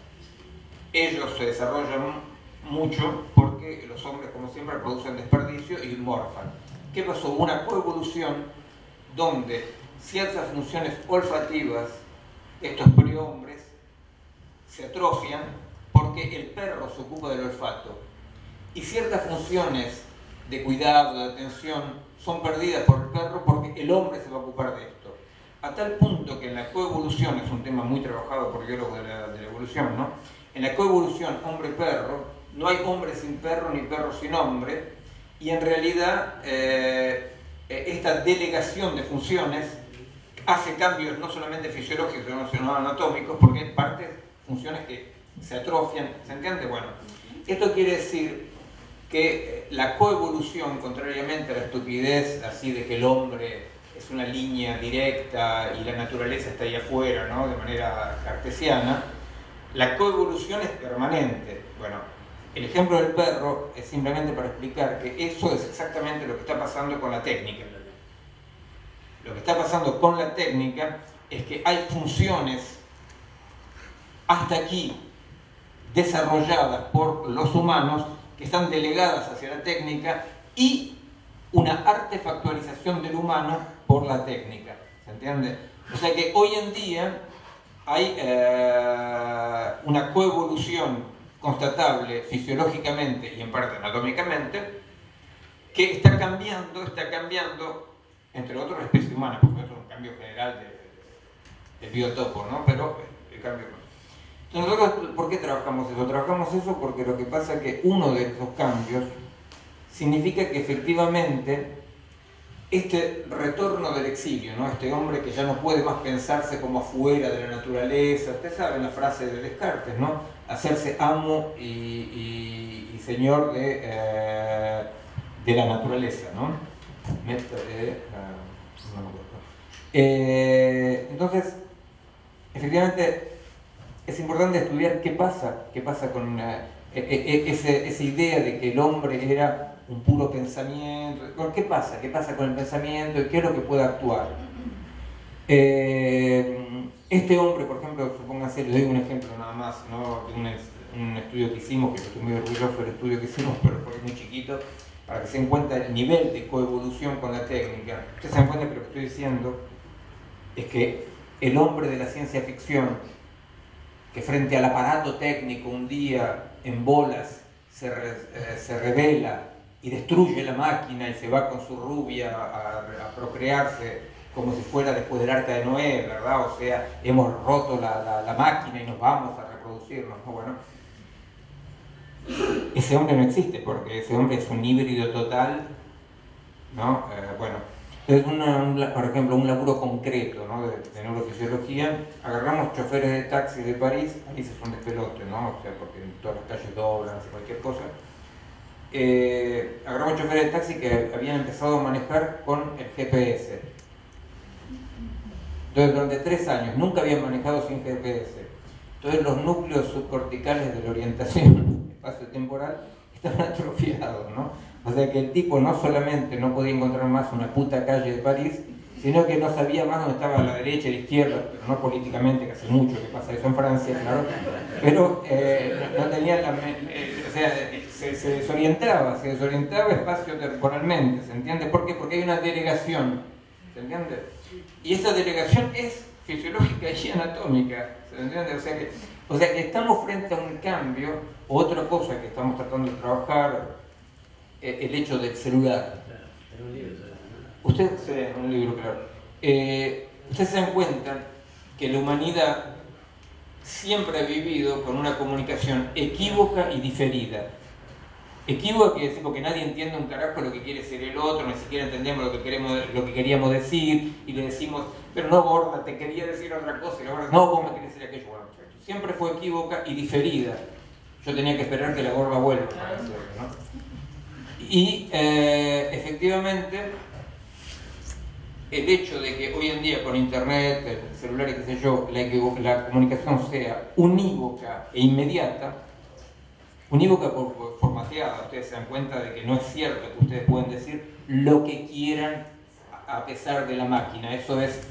Speaker 4: Ellos se desarrollan mucho porque los hombres, como siempre, producen desperdicio y morfan. ¿Qué pasó? Una coevolución donde ciertas funciones olfativas de estos prehombres se atrofian porque el perro se ocupa del olfato y ciertas funciones de cuidado, de atención son perdidas por el perro porque el hombre se va a ocupar de esto. A tal punto que en la coevolución, es un tema muy trabajado por biólogos de la evolución, ¿no? En la coevolución hombre-perro no hay hombre sin perro ni perro sin hombre, y en realidad esta delegación de funciones hace cambios no solamente fisiológicos sino anatómicos, porque hay partes, funciones que se atrofian, ¿se entiende? Bueno, esto quiere decir que la coevolución, contrariamente a la estupidez así de que el hombre es una línea directa y la naturaleza está ahí afuera, ¿no? De manera cartesiana, la coevolución es permanente. Bueno, el ejemplo del perro es simplemente para explicar que eso es exactamente lo que está pasando con la técnica. Lo que está pasando con la técnica es que hay funciones hasta aquí desarrolladas por los humanos que están delegadas hacia la técnica y una artefactualización del humano por la técnica. ¿Se entiende? O sea que hoy en día hay una coevolución constatable fisiológicamente y en parte anatómicamente que está cambiando, entre otros, la especie humana, porque esto es un cambio general del biotopo, ¿no? Pero el cambio. Entonces, nosotros, ¿por qué trabajamos eso? Trabajamos eso porque lo que pasa es que uno de esos cambios significa que efectivamente este retorno del exilio, ¿no? Este hombre que ya no puede más pensarse como afuera de la naturaleza, ustedes saben la frase de Descartes, ¿no? Hacerse amo y señor de la naturaleza, ¿no? Entonces, efectivamente, es importante estudiar qué pasa con esa idea de que el hombre era un puro pensamiento. ¿Qué pasa? ¿Qué pasa con el pensamiento y qué es lo que puede actuar? Este hombre, por ejemplo, supónganse, les doy un ejemplo nada más, ¿no? De un estudio que hicimos, que estoy muy orgulloso del estudio que hicimos, pero porque es muy chiquito, para que se den cuenta del nivel de coevolución con la técnica. Ustedes se dan cuenta que lo que estoy diciendo es que el hombre de la ciencia ficción, que frente al aparato técnico un día en bolas se revela y destruye la máquina y se va con su rubia a procrearse como si fuera después del Arca de Noé, ¿verdad? O sea, hemos roto la máquina y nos vamos a reproducirnos, ¿no? Bueno, ese hombre no existe porque ese hombre es un híbrido total, ¿no? Bueno, entonces, por ejemplo, un laburo concreto, ¿no? de neurofisiología, agarramos choferes de taxi de París es un despelote, ¿no? O sea, porque en todas las calles doblan, cualquier cosa. Agarramos choferes de taxi que habían empezado a manejar con el GPS. Entonces, durante 3 años nunca habían manejado sin GPS. Entonces, los núcleos subcorticales de la orientación espacio-temporal estaban atrofiados, ¿no? O sea que el tipo no solamente no podía encontrar más una puta calle de París, sino que no sabía más dónde estaba la derecha y la izquierda, pero no políticamente, que hace mucho que pasa eso en Francia, claro. Pero no tenía o sea, se desorientaba espacio-temporalmente, ¿se entiende? ¿Por qué? Porque hay una delegación, ¿se entiende? Y esa delegación es fisiológica y anatómica, ¿se entiende? O sea que estamos frente a un cambio. Otra cosa que estamos tratando de trabajar, el hecho del celular. Ustedes se dan cuenta que la humanidad siempre ha vivido con una comunicación equívoca y diferida. Equívoca quiere decir porque nadie entiende un carajo lo que quiere decir el otro, ni siquiera entendemos lo que queríamos decir, y le decimos, pero no, gorda, te quería decir otra cosa, y la gorda, no, vos me querés decir aquello. Bueno, siempre fue equívoca y diferida. Yo tenía que esperar que la gorda vuelva para hacerlo, ¿no? Y efectivamente, el hecho de que hoy en día con internet, el celular y qué sé yo, la comunicación sea unívoca e inmediata, unívoca por formateada, ustedes se dan cuenta de que no es cierto que ustedes pueden decir lo que quieran a pesar de la máquina. Eso es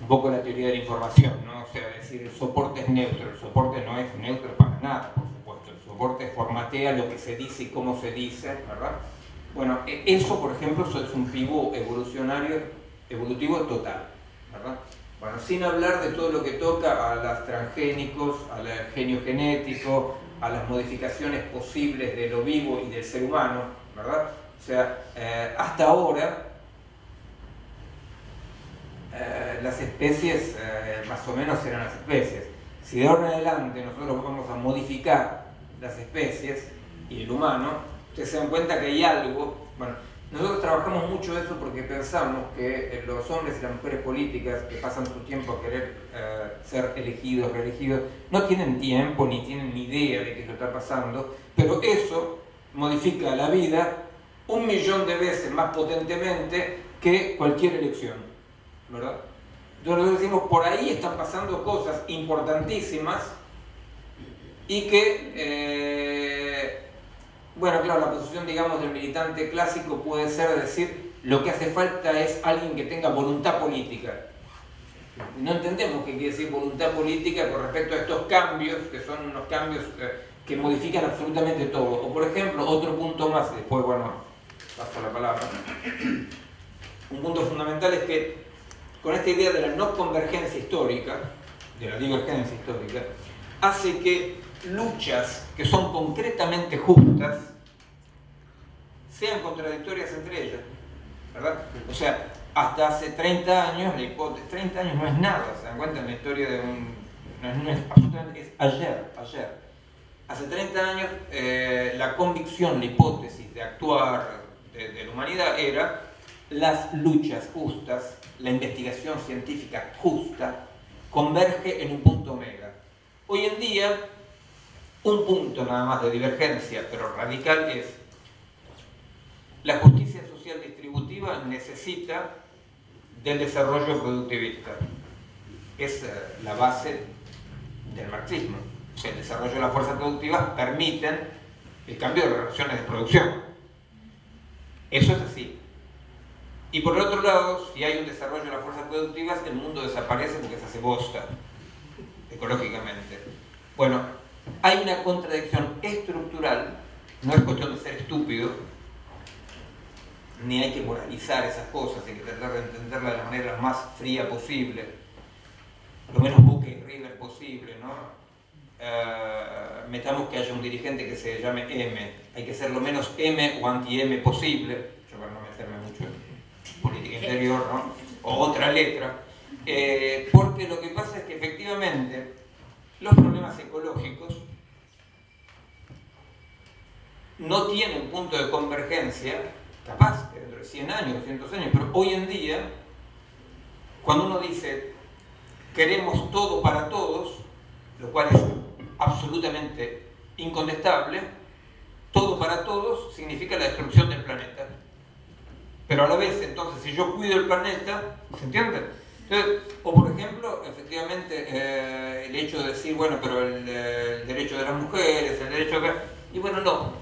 Speaker 4: un poco la teoría de la información, ¿no? O sea, decir el soporte es neutro, el soporte no es neutro para nada, por supuesto. El soporte formatea lo que se dice y cómo se dice, ¿verdad? Bueno, eso, por ejemplo, eso es un pivot evolutivo total, ¿verdad? Bueno, sin hablar de todo lo que toca a los transgénicos, al genio genético, a las modificaciones posibles de lo vivo y del ser humano, ¿verdad? O sea, hasta ahora las especies más o menos eran las especies. Si de ahora en adelante nosotros vamos a modificar las especies y el humano, ustedes se dan cuenta que hay algo. Bueno, nosotros trabajamos mucho eso porque pensamos que los hombres y las mujeres políticas que pasan su tiempo a querer ser elegidos, reelegidos, no tienen tiempo ni tienen ni idea de qué es lo que está pasando, pero eso modifica la vida 1.000.000 de veces más potentemente que cualquier elección, ¿verdad? Entonces nosotros decimos, por ahí están pasando cosas importantísimas y que, bueno, claro, la posición, digamos, del militante clásico puede ser decir, lo que hace falta es alguien que tenga voluntad política. No entendemos qué quiere decir voluntad política con respecto a estos cambios, que son unos cambios que modifican absolutamente todo. O, por ejemplo, otro punto más, y después, bueno, paso la palabra. Un punto fundamental es que con esta idea de la no convergencia histórica, de la divergencia histórica, hace que luchas que son concretamente justas sean contradictorias entre ellas, ¿verdad? O sea, hasta hace 30 años, la hipótesis, 30 años no es nada, ¿se dan cuenta? En la historia de un... no es absolutamente, es ayer. Hace 30 años la convicción, la hipótesis de actuar de la humanidad era las luchas justas, la investigación científica justa, converge en un punto omega. Hoy en día, un punto nada más de divergencia, pero radical, es la justicia social distributiva necesita del desarrollo productivista. Es la base del marxismo. O sea, el desarrollo de las fuerzas productivas permiten el cambio de relaciones de producción. Eso es así. Y por el otro lado, si hay un desarrollo de las fuerzas productivas, el mundo desaparece porque se hace bosta, ecológicamente. Bueno, hay una contradicción estructural, no es cuestión de ser estúpido, ni hay que moralizar esas cosas, hay que tratar de entenderlas de la manera más fría posible, lo menos buque y river posible, ¿no? Metamos que haya un dirigente que se llame M, hay que ser lo menos M o anti-M posible, yo para no meterme mucho en política interior, ¿no? O otra letra, porque lo que pasa es que efectivamente los problemas ecológicos no tienen punto de convergencia, capaz que dentro de 100 años, 200 años, pero hoy en día, cuando uno dice queremos todo para todos, lo cual es absolutamente incontestable, todo para todos significa la destrucción del planeta. Pero a la vez, entonces, si yo cuido el planeta, ¿se entiende? Entonces, o por ejemplo, efectivamente, el hecho de decir, bueno, pero el derecho de las mujeres, el derecho de... Y bueno, no,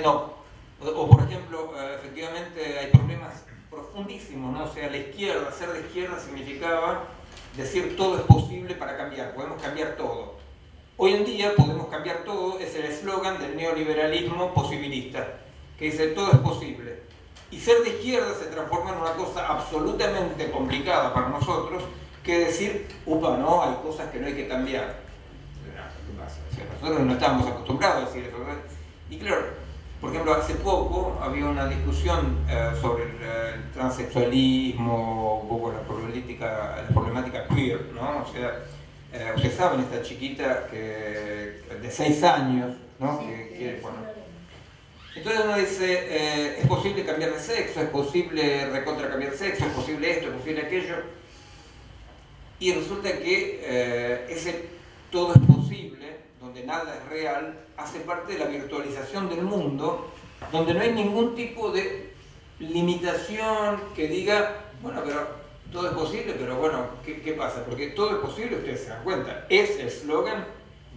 Speaker 4: no. O por ejemplo, efectivamente hay problemas profundísimos, ¿no? O sea, la izquierda, ser de izquierda significaba decir todo es posible para cambiar, podemos cambiar todo. Hoy en día podemos cambiar todo, es el eslogan del neoliberalismo posibilista, que dice todo es posible. Y ser de izquierda se transforma en una cosa absolutamente complicada para nosotros, que decir, upa, no, hay cosas que no hay que cambiar. ¿Qué pasa? O sea, nosotros no estamos acostumbrados a decir eso, ¿verdad? Y claro, por ejemplo, hace poco había una discusión sobre el transexualismo, un poco la problemática queer, ¿no? O sea, ustedes saben, esta chiquita de 6 años, ¿no? Que bueno. Entonces uno dice, es posible cambiar de sexo, es posible cambiar de sexo, es posible esto, es posible aquello. Y resulta que ese todo es posible, donde nada es real, hace parte de la virtualización del mundo, donde no hay ningún tipo de limitación que diga, bueno, pero todo es posible, pero bueno, ¿qué pasa? Porque todo es posible, ustedes se dan cuenta, es el eslogan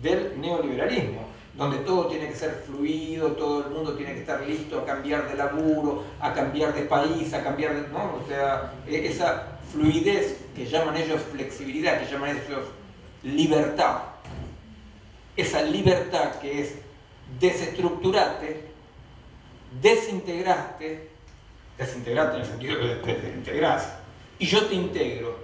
Speaker 4: del neoliberalismo, donde todo tiene que ser fluido, todo el mundo tiene que estar listo a cambiar de laburo, a cambiar de país, a cambiar de... ¿no? O sea, esa fluidez que llaman ellos flexibilidad, que llaman ellos libertad, esa libertad que es desestructurarte, desintegrarte en el sentido de te desintegras, y yo te integro,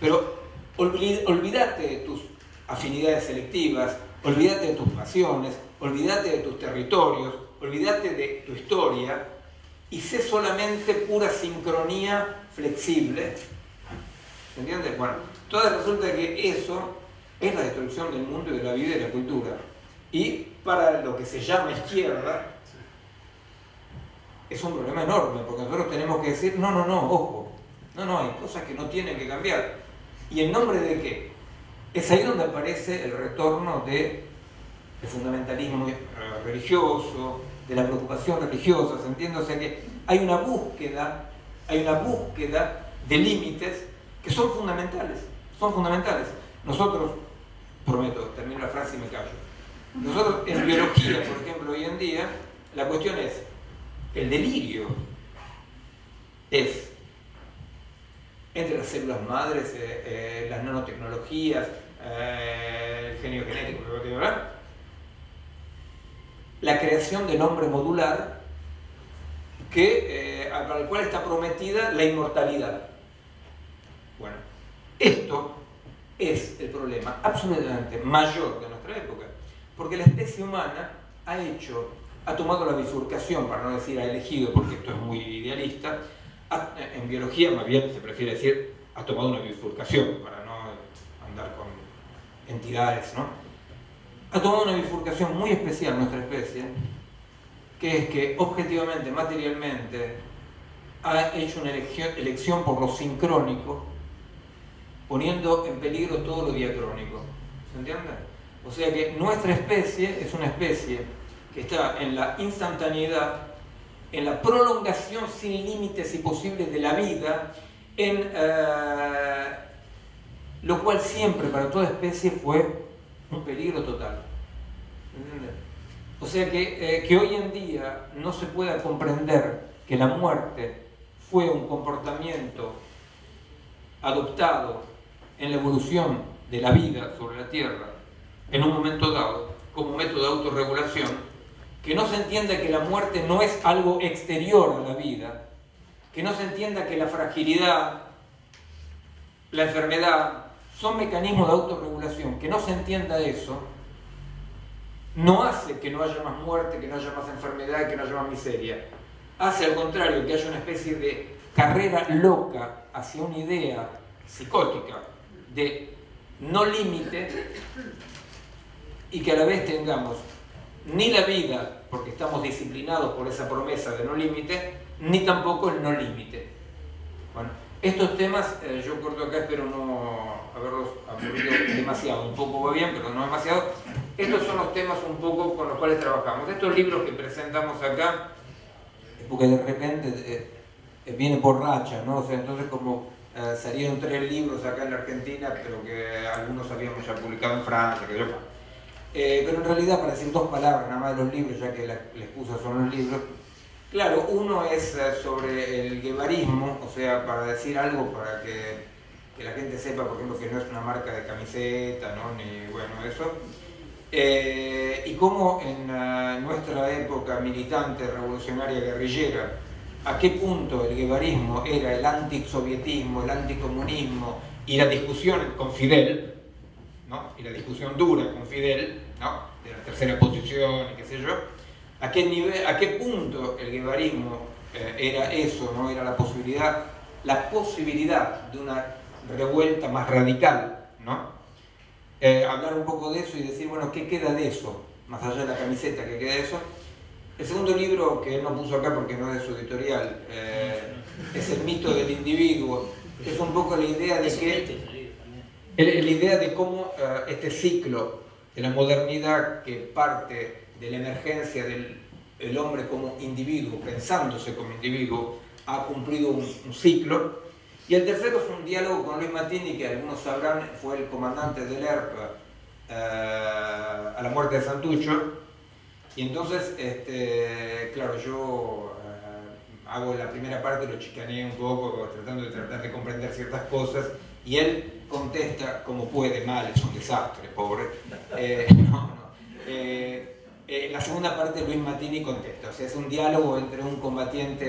Speaker 4: pero olvídate de tus afinidades selectivas, olvídate de tus pasiones, olvídate de tus territorios, olvídate de tu historia y sé solamente pura sincronía flexible. ¿Se entiende? Bueno, entonces resulta que eso es la destrucción del mundo y de la vida y de la cultura. Y para lo que se llama izquierda es un problema enorme, porque nosotros tenemos que decir, no, ojo, no, hay cosas que no tienen que cambiar. ¿Y en nombre de qué? Es ahí donde aparece el retorno del fundamentalismo religioso, de la preocupación religiosa, ¿se entiende? O sea que hay una búsqueda de límites que son fundamentales. Nosotros, prometo, termino la frase y me callo. Nosotros en biología, por ejemplo, hoy en día, la cuestión es, el delirio es entre las células madres, las nanotecnologías, el genio genético, ¿verdad? La creación del hombre modular para el cual está prometida la inmortalidad. Bueno, esto es el problema absolutamente mayor de nuestra época, porque la especie humana ha hecho ha tomado la bifurcación, para no decir ha elegido, porque esto es muy idealista, en biología más bien se prefiere decir ha tomado una bifurcación, para no andar con entidades, ¿no? Ha tomado una bifurcación muy especial nuestra especie, que es que objetivamente, materialmente, ha hecho una elección por lo sincrónico, poniendo en peligro todo lo diacrónico. ¿Se entiende? O sea que nuestra especie es una especie que está en la instantaneidad, en la prolongación sin límites y posibles de la vida, en lo cual siempre para toda especie fue un peligro total. ¿Entiendes? O sea que hoy en día no se pueda comprender que la muerte fue un comportamiento adoptado en la evolución de la vida sobre la Tierra en un momento dado como método de autorregulación, que no se entienda que la muerte no es algo exterior a la vida, que no se entienda que la fragilidad, la enfermedad son mecanismos de autorregulación, que no se entienda eso, no hace que no haya más muerte, que no haya más enfermedad, que no haya más miseria. Hace al contrario que haya una especie de carrera loca hacia una idea psicótica de no límite, y que a la vez tengamos ni la vida, porque estamos disciplinados por esa promesa de no límite, ni tampoco el no límite. Bueno, estos temas yo corto acá, espero no haberlos aburrido demasiado, un poco va bien, pero no demasiado. Estos son los temas un poco con los cuales trabajamos. Estos libros que presentamos acá, porque de repente viene por racha, ¿no? O sea, entonces como salieron 3 libros acá en la Argentina, pero que algunos habíamos ya publicado en Francia, que yo... pero en realidad, para decir 2 palabras nada más de los libros, ya que la excusa son los libros, claro, uno es sobre el guevarismo, o sea, para decir algo para que la gente sepa, por ejemplo, que no es una marca de camiseta, ¿no? Ni bueno, eso. Y cómo en nuestra época militante, revolucionaria, guerrillera, a qué punto el guevarismo era el antisovietismo, el anticomunismo y la discusión con Fidel, ¿no? Y la discusión dura con Fidel, ¿no? De la tercera posición y qué sé yo, a qué punto el guevarismo era eso, ¿no? Era la posibilidad de una revuelta más radical, ¿no? Hablar un poco de eso y decir, bueno, ¿qué queda de eso? Más allá de la camiseta, ¿qué queda de eso? El segundo libro, que él no puso acá porque no es de su editorial, es El mito del individuo. Es un poco la idea de que... La idea de cómo este ciclo de la modernidad, que parte de la emergencia del hombre como individuo, pensándose como individuo, ha cumplido un ciclo. Y el tercero es un diálogo con Luis Mattini, que algunos sabrán fue el comandante del ERP a la muerte de Santucho. Y entonces, claro, yo hago la primera parte, lo chicaneé un poco, tratando de comprender ciertas cosas, y él contesta como puede, mal, es un desastre, pobre. La segunda parte Luis Mattini contesta, o sea, es un diálogo entre un combatiente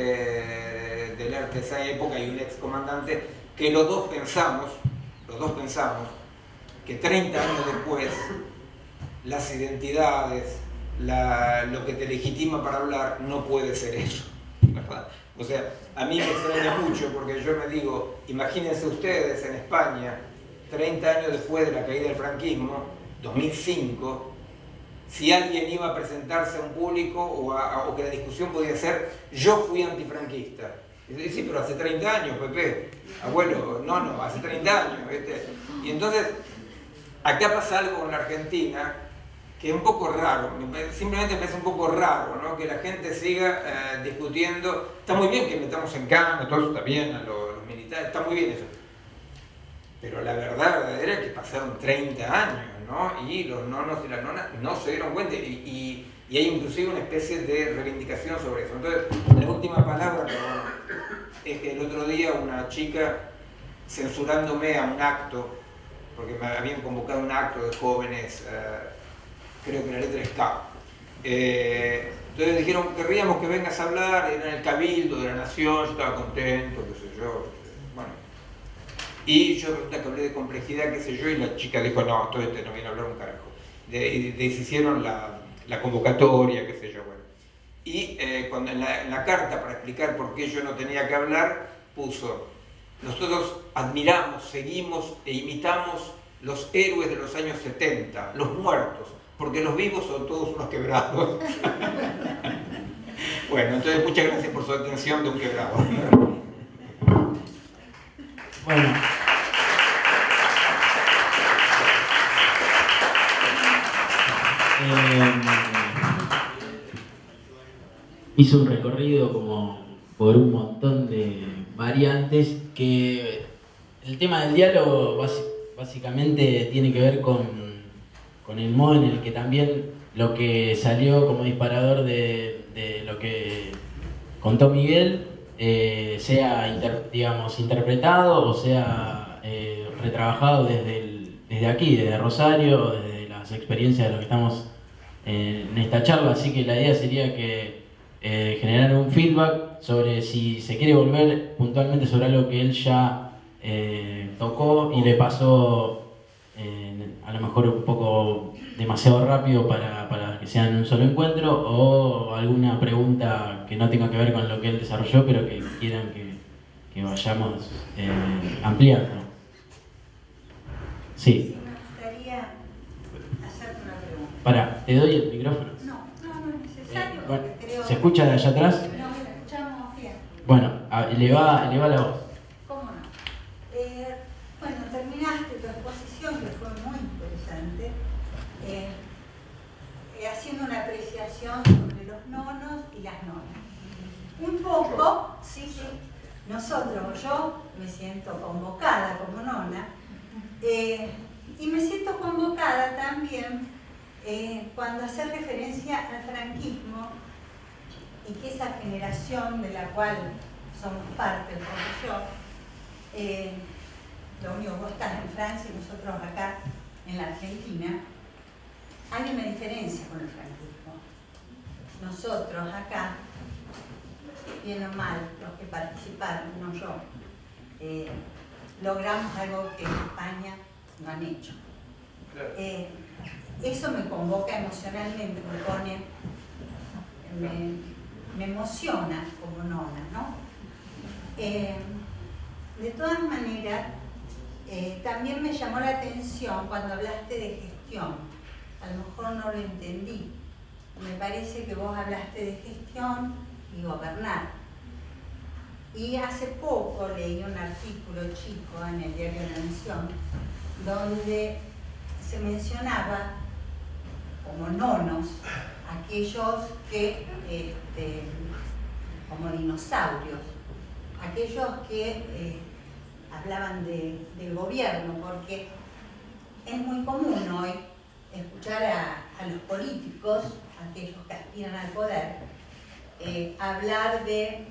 Speaker 4: del ERP de esa época y un ex comandante, que los dos pensamos que 30 años después las identidades, lo que te legitima para hablar no puede ser eso, ¿verdad? O sea, a mí me extraña mucho porque yo me digo, imagínense ustedes en España, 30 años después de la caída del franquismo, 2005, si alguien iba a presentarse a un público o que la discusión podía ser, yo fui antifranquista. Sí, pero hace 30 años, Pepe, abuelo, no, hace 30 años, ¿viste? Y entonces, acá pasa algo con la Argentina que es un poco raro, simplemente me parece un poco raro, ¿no? Que la gente siga discutiendo. Está muy bien que metamos en cana, todo eso está bien, a los militares, está muy bien eso. Pero la verdad verdadera es que pasaron 30 años, ¿no? Y los nonos y las nonas no se dieron cuenta, y hay inclusive una especie de reivindicación sobre eso. Entonces, la última palabra es que el otro día una chica censurándome a un acto, porque me habían convocado a un acto de jóvenes, creo que la letra es K. Entonces dijeron, querríamos que vengas a hablar, era en el Cabildo de la Nación, yo estaba contento, qué sé yo, bueno. Y yo resulta que hablé de complejidad, qué sé yo, y la chica dijo, no, todo no viene a hablar un carajo. Y deshicieron la convocatoria, qué sé yo, bueno. Y cuando en la carta, para explicar por qué yo no tenía que hablar, puso: nosotros admiramos, seguimos e imitamos los héroes de los años 70, los muertos, porque los vivos son todos unos quebrados. Bueno, entonces muchas gracias por su atención de un quebrado.
Speaker 1: Bueno. Hizo un recorrido como por un montón de variantes que el tema del diálogo básicamente tiene que ver con el modo en el que también lo que salió como disparador de lo que contó Miguel sea interpretado o sea retrabajado desde aquí, desde Rosario, desde las experiencias de los que estamos en esta charla. Así que la idea sería que generar un feedback sobre si se quiere volver puntualmente sobre algo que él ya tocó y le pasó a lo mejor un poco demasiado rápido para que sea en un solo encuentro, o alguna pregunta que no tenga que ver con lo que él desarrolló pero que quieran que vayamos ampliando. Sí.
Speaker 6: Me gustaría hacerte una pregunta.
Speaker 1: Pará, te doy el micrófono.
Speaker 6: No es necesario.
Speaker 1: Bueno,
Speaker 6: creo
Speaker 1: ¿se escucha de allá atrás?
Speaker 6: No, lo escuchamos bien.
Speaker 1: Bueno, le va la voz.
Speaker 6: ¿Cómo no? Bueno, terminaste tu exposición, que fue muy interesante, haciendo una apreciación sobre los nonos y las nonas. Un poco, sí, nosotros, yo me siento convocada como nona, y me siento convocada también cuando hace referencia al franquismo y que esa generación de la cual somos parte, como yo, lo único que vos estás en Francia y nosotros acá en la Argentina, hay una diferencia con el franquismo. Nosotros acá, bien o mal, los que participaron, no yo, logramos algo que en España no han hecho. Eso me convoca emocionalmente, me emociona como nona, ¿no? De todas maneras, también me llamó la atención cuando hablaste de gestión. A lo mejor no lo entendí. Me parece que vos hablaste de gestión y gobernar. Y hace poco leí un artículo chico en el diario La Nación donde se mencionaba como nonos aquellos que, como dinosaurios, aquellos que hablaban del gobierno, porque es muy común hoy escuchar a los políticos, aquellos que aspiran al poder, hablar de,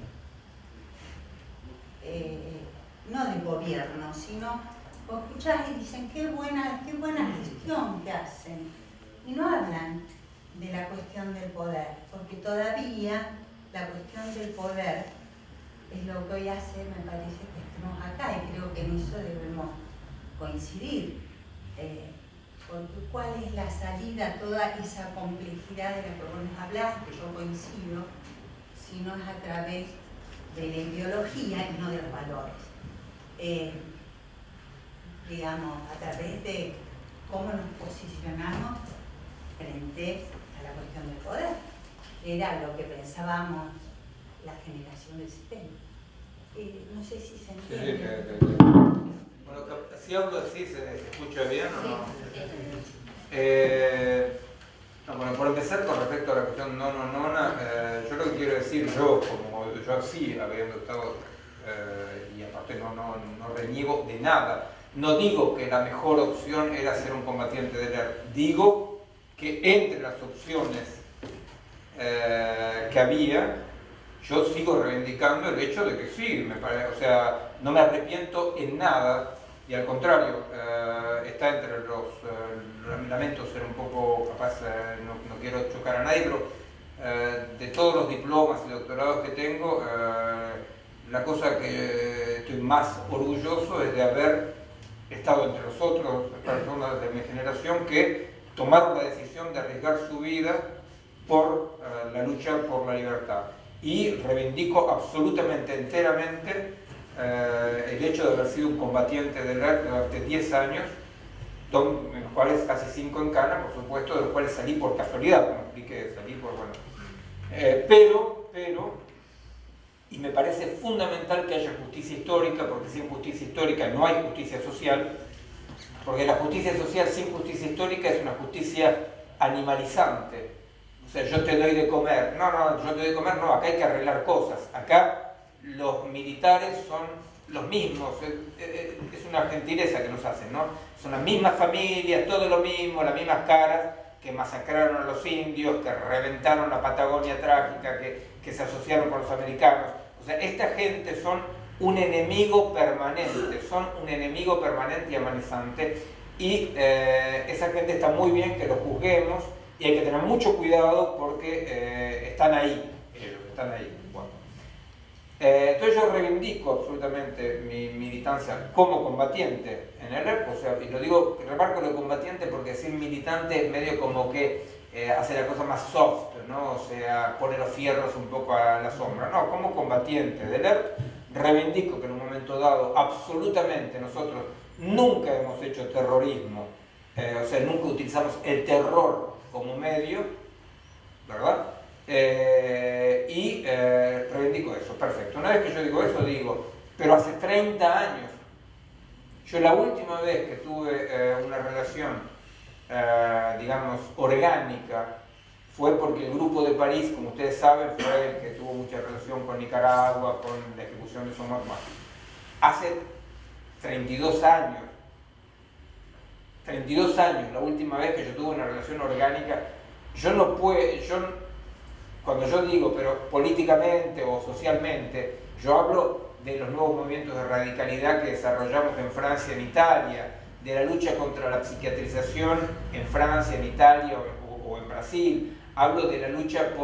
Speaker 6: no de gobierno, sino vos escuchás y dicen qué buena gestión que hacen, y no hablan de la cuestión del poder, porque todavía la cuestión del poder es lo que hoy hace, me parece, que estemos acá, y creo que en eso debemos coincidir. Porque ¿cuál es la salida a toda esa complejidad de la que vos nos hablás, que yo coincido, si no es a través de la ideología y no de los valores? Digamos, a través de cómo nos posicionamos frente a la cuestión del poder, que era lo que pensábamos la generación del 70. No sé si se entiende.
Speaker 4: Bueno, si hablo así, ¿se escucha bien o no? Bueno, por empezar, con respecto a la cuestión nona, yo lo que quiero decir, yo sí, habiendo estado, y aparte no reniego de nada, no digo que la mejor opción era ser un combatiente del ERP, digo que entre las opciones que había, yo sigo reivindicando el hecho de que sí, me parece, o sea, no me arrepiento en nada, y al contrario, está entre los lamento ser un poco, capaz, no quiero chocar a nadie, pero de todos los diplomas y doctorados que tengo, la cosa que estoy más orgulloso es de haber estado entre los otros personas de mi generación que tomaron la decisión de arriesgar su vida por la lucha por la libertad. Y reivindico absolutamente, enteramente, el hecho de haber sido un combatiente del ERP durante 10 años, en los cuales casi 5 en Cana, por supuesto, de los cuales salí por casualidad, como expliqué, salí por, bueno. Pero, y me parece fundamental que haya justicia histórica, porque sin justicia histórica no hay justicia social, porque la justicia social sin justicia histórica es una justicia animalizante. O sea, yo te doy de comer. No, yo te doy de comer, no, acá hay que arreglar cosas. Acá los militares son los mismos, es una gentileza que nos hacen, ¿no? Son las mismas familias, todo lo mismo, las mismas caras, que masacraron a los indios, que reventaron la Patagonia trágica, que se asociaron con los americanos. O sea, esta gente son un enemigo permanente, y amenazante, y esa gente está muy bien que lo juzguemos, y hay que tener mucho cuidado porque están ahí, ellos están ahí. Bueno. Entonces yo reivindico absolutamente mi militancia como combatiente en el ERP, o sea, y lo digo, remarco lo combatiente porque decir militante es medio como que hace la cosa más soft, ¿no? O sea, pone los fierros un poco a la sombra. No, como combatiente del ERP, reivindico que en un momento dado, absolutamente nosotros nunca hemos hecho terrorismo, o sea, nunca utilizamos el terror como medio, ¿verdad? Reivindico eso, perfecto. Una vez que yo digo eso, digo, pero hace 30 años, yo la última vez que tuve una relación, digamos, orgánica, fue porque el Grupo de París, como ustedes saben, fue el que tuvo mucha relación con Nicaragua, con la ejecución de Somozma. Hace 32 años, la última vez que yo tuve una relación orgánica, cuando yo digo, pero políticamente o socialmente, yo hablo de los nuevos movimientos de radicalidad que desarrollamos en Francia, en Italia, de la lucha contra la psiquiatrización en Francia, en Italia o en Brasil. Hablo de la lucha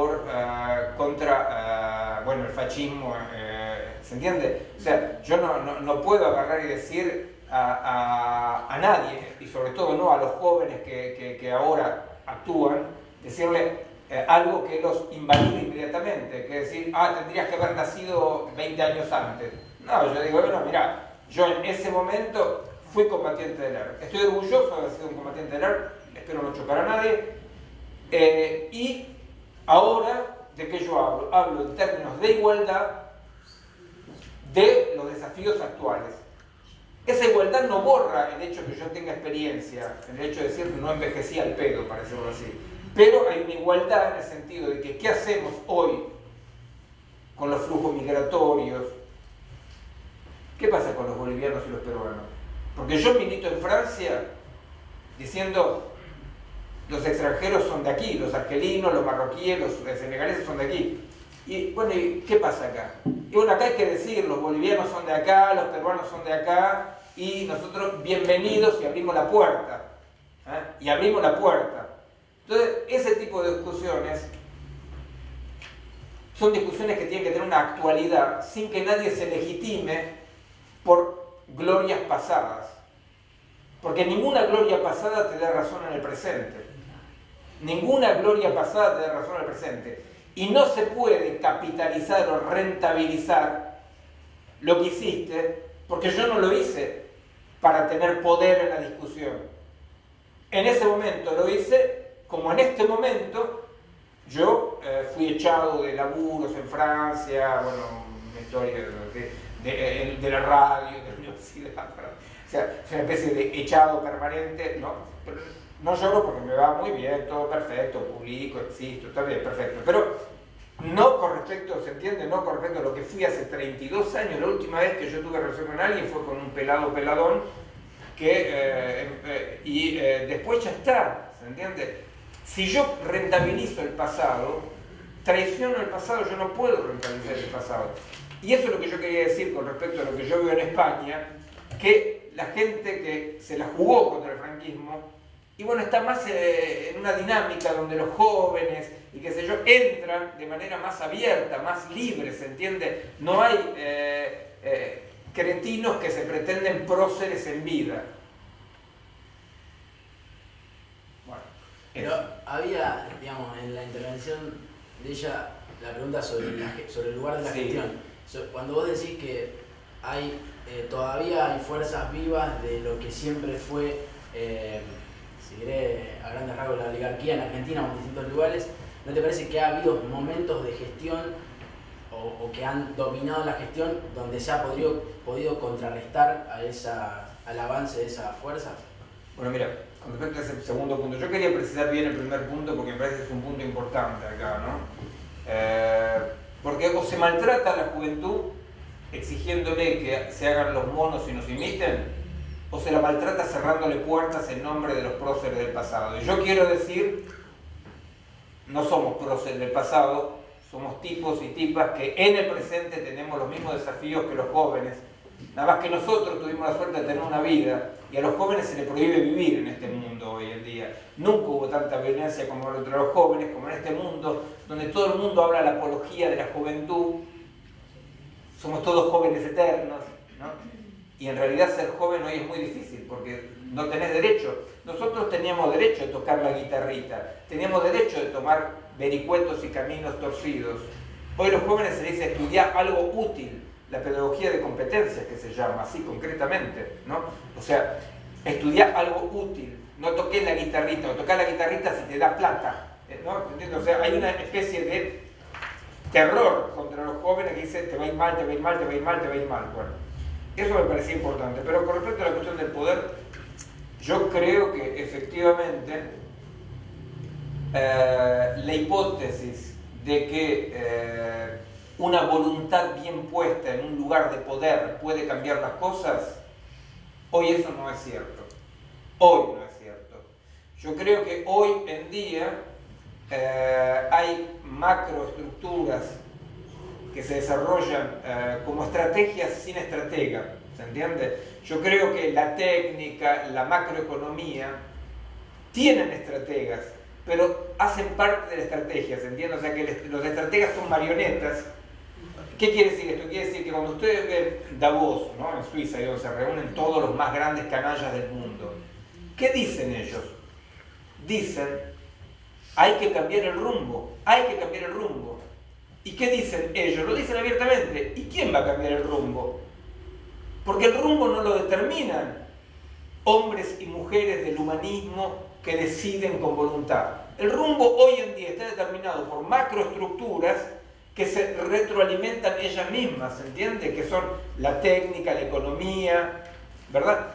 Speaker 4: contra bueno, el fascismo, ¿se entiende? O sea, yo no puedo agarrar y decir a nadie, y sobre todo no a los jóvenes que ahora actúan, decirle algo que los invalide inmediatamente, que decir, tendrías que haber nacido 20 años antes. No, yo digo, bueno, mirá, yo en ese momento fui combatiente del ERP. Estoy orgulloso de haber sido un combatiente del ERP, espero no chocar a nadie. Y ahora, ¿de qué yo hablo? Hablo en términos de igualdad de los desafíos actuales. Esa igualdad no borra el hecho que yo tenga experiencia, el hecho de decir que no envejecí al pedo, para decirlo así. Pero hay una igualdad en el sentido de que ¿qué hacemos hoy con los flujos migratorios? ¿Qué pasa con los bolivianos y los peruanos? Porque yo milito en Francia diciendo los extranjeros son de aquí, los argelinos, los marroquíes, los senegaleses son de aquí. Y bueno, ¿y qué pasa acá? Y bueno, acá hay que decir, los bolivianos son de acá, los peruanos son de acá, y nosotros bienvenidos y abrimos la puerta. Y abrimos la puerta. Entonces, ese tipo de discusiones son discusiones que tienen que tener una actualidad sin que nadie se legitime por glorias pasadas. Porque ninguna gloria pasada te da razón en el presente. Ninguna gloria pasada te da razón en el presente. Y no se puede capitalizar o rentabilizar lo que hiciste, porque yo no lo hice para tener poder en la discusión. En ese momento lo hice, como en este momento, yo fui echado de laburos en Francia, bueno, una historia de la radio, de la universidad, o sea, es una especie de echado permanente, ¿no? Pero no lloro porque me va muy bien, todo perfecto, publico, existo, está bien, perfecto, pero no con respecto, ¿se entiende? No con respecto a lo que fui hace 32 años, la última vez que yo tuve relación con alguien fue con un peladón, que después ya está, ¿se entiende? Si yo rentabilizo el pasado, traiciono el pasado, yo no puedo rentabilizar el pasado. Y eso es lo que yo quería decir con respecto a lo que yo veo en España, que la gente que se la jugó contra el franquismo, y bueno, está más en una dinámica donde los jóvenes y qué sé yo, entran de manera más abierta, más libre, ¿se entiende? No hay cretinos que se pretenden próceres en vida. Bueno,
Speaker 1: Pero había, digamos, en la intervención de ella, la pregunta sobre el lugar de la gestión. Cuando vos decís que hay todavía hay fuerzas vivas de lo que siempre fue, si querés, a grandes rasgos, la oligarquía en Argentina o en distintos lugares, ¿no te parece que ha habido momentos de gestión o que han dominado la gestión donde se ha podido contrarrestar al avance de esas fuerzas?
Speaker 4: Bueno, mira, con respecto a ese segundo punto, yo quería precisar bien el primer punto porque me parece que es un punto importante acá, ¿no? Porque o se maltrata a la juventud exigiéndole que se hagan los monos y nos imiten, o se la maltrata cerrándole puertas en nombre de los próceres del pasado. Y yo quiero decir, no somos próceres del pasado, somos tipos y tipas que en el presente tenemos los mismos desafíos que los jóvenes, nada más que nosotros tuvimos la suerte de tener una vida y a los jóvenes se les prohíbe vivir en este mundo hoy en día. Nunca hubo tanta violencia como entre los jóvenes, como en este mundo, donde todo el mundo habla la apología de la juventud. Somos todos jóvenes eternos, ¿no? Y en realidad ser joven hoy es muy difícil porque no tenés derecho. Nosotros teníamos derecho de tocar la guitarrita, teníamos derecho de tomar vericuetos y caminos torcidos. Hoy a los jóvenes se les dice estudiar algo útil, la pedagogía de competencias que se llama, así concretamente, ¿no? O sea, estudiar algo útil, no toques la guitarrita, o tocar la guitarrita si te da plata, ¿no? ¿Entiendes? O sea, hay una especie de terror contra los jóvenes que dice te va a ir mal, te va a ir mal, te va a ir mal, te va a ir mal. Bueno, eso me parecía importante, pero con respecto a la cuestión del poder, yo creo que efectivamente la hipótesis de que una voluntad bien puesta en un lugar de poder puede cambiar las cosas, hoy eso no es cierto. Hoy no es cierto. Yo creo que hoy en día hay macroestructuras que se desarrollan como estrategias sin estratega, ¿se entiende? Yo creo que la técnica, la macroeconomía tienen estrategas, pero hacen parte de la estrategia, ¿se entiende? O sea que los estrategas son marionetas. ¿Qué quiere decir esto? Quiere decir que cuando ustedes ven Davos, ¿no? En Suiza, donde se reúnen todos los más grandes canallas del mundo, ¿qué dicen ellos? Dicen, hay que cambiar el rumbo, hay que cambiar el rumbo. ¿Y qué dicen ellos? Lo dicen abiertamente. ¿Y quién va a cambiar el rumbo? Porque el rumbo no lo determinan hombres y mujeres del humanismo que deciden con voluntad. El rumbo hoy en día está determinado por macroestructuras que se retroalimentan ellas mismas, ¿se entiende? Que son la técnica, la economía, ¿verdad?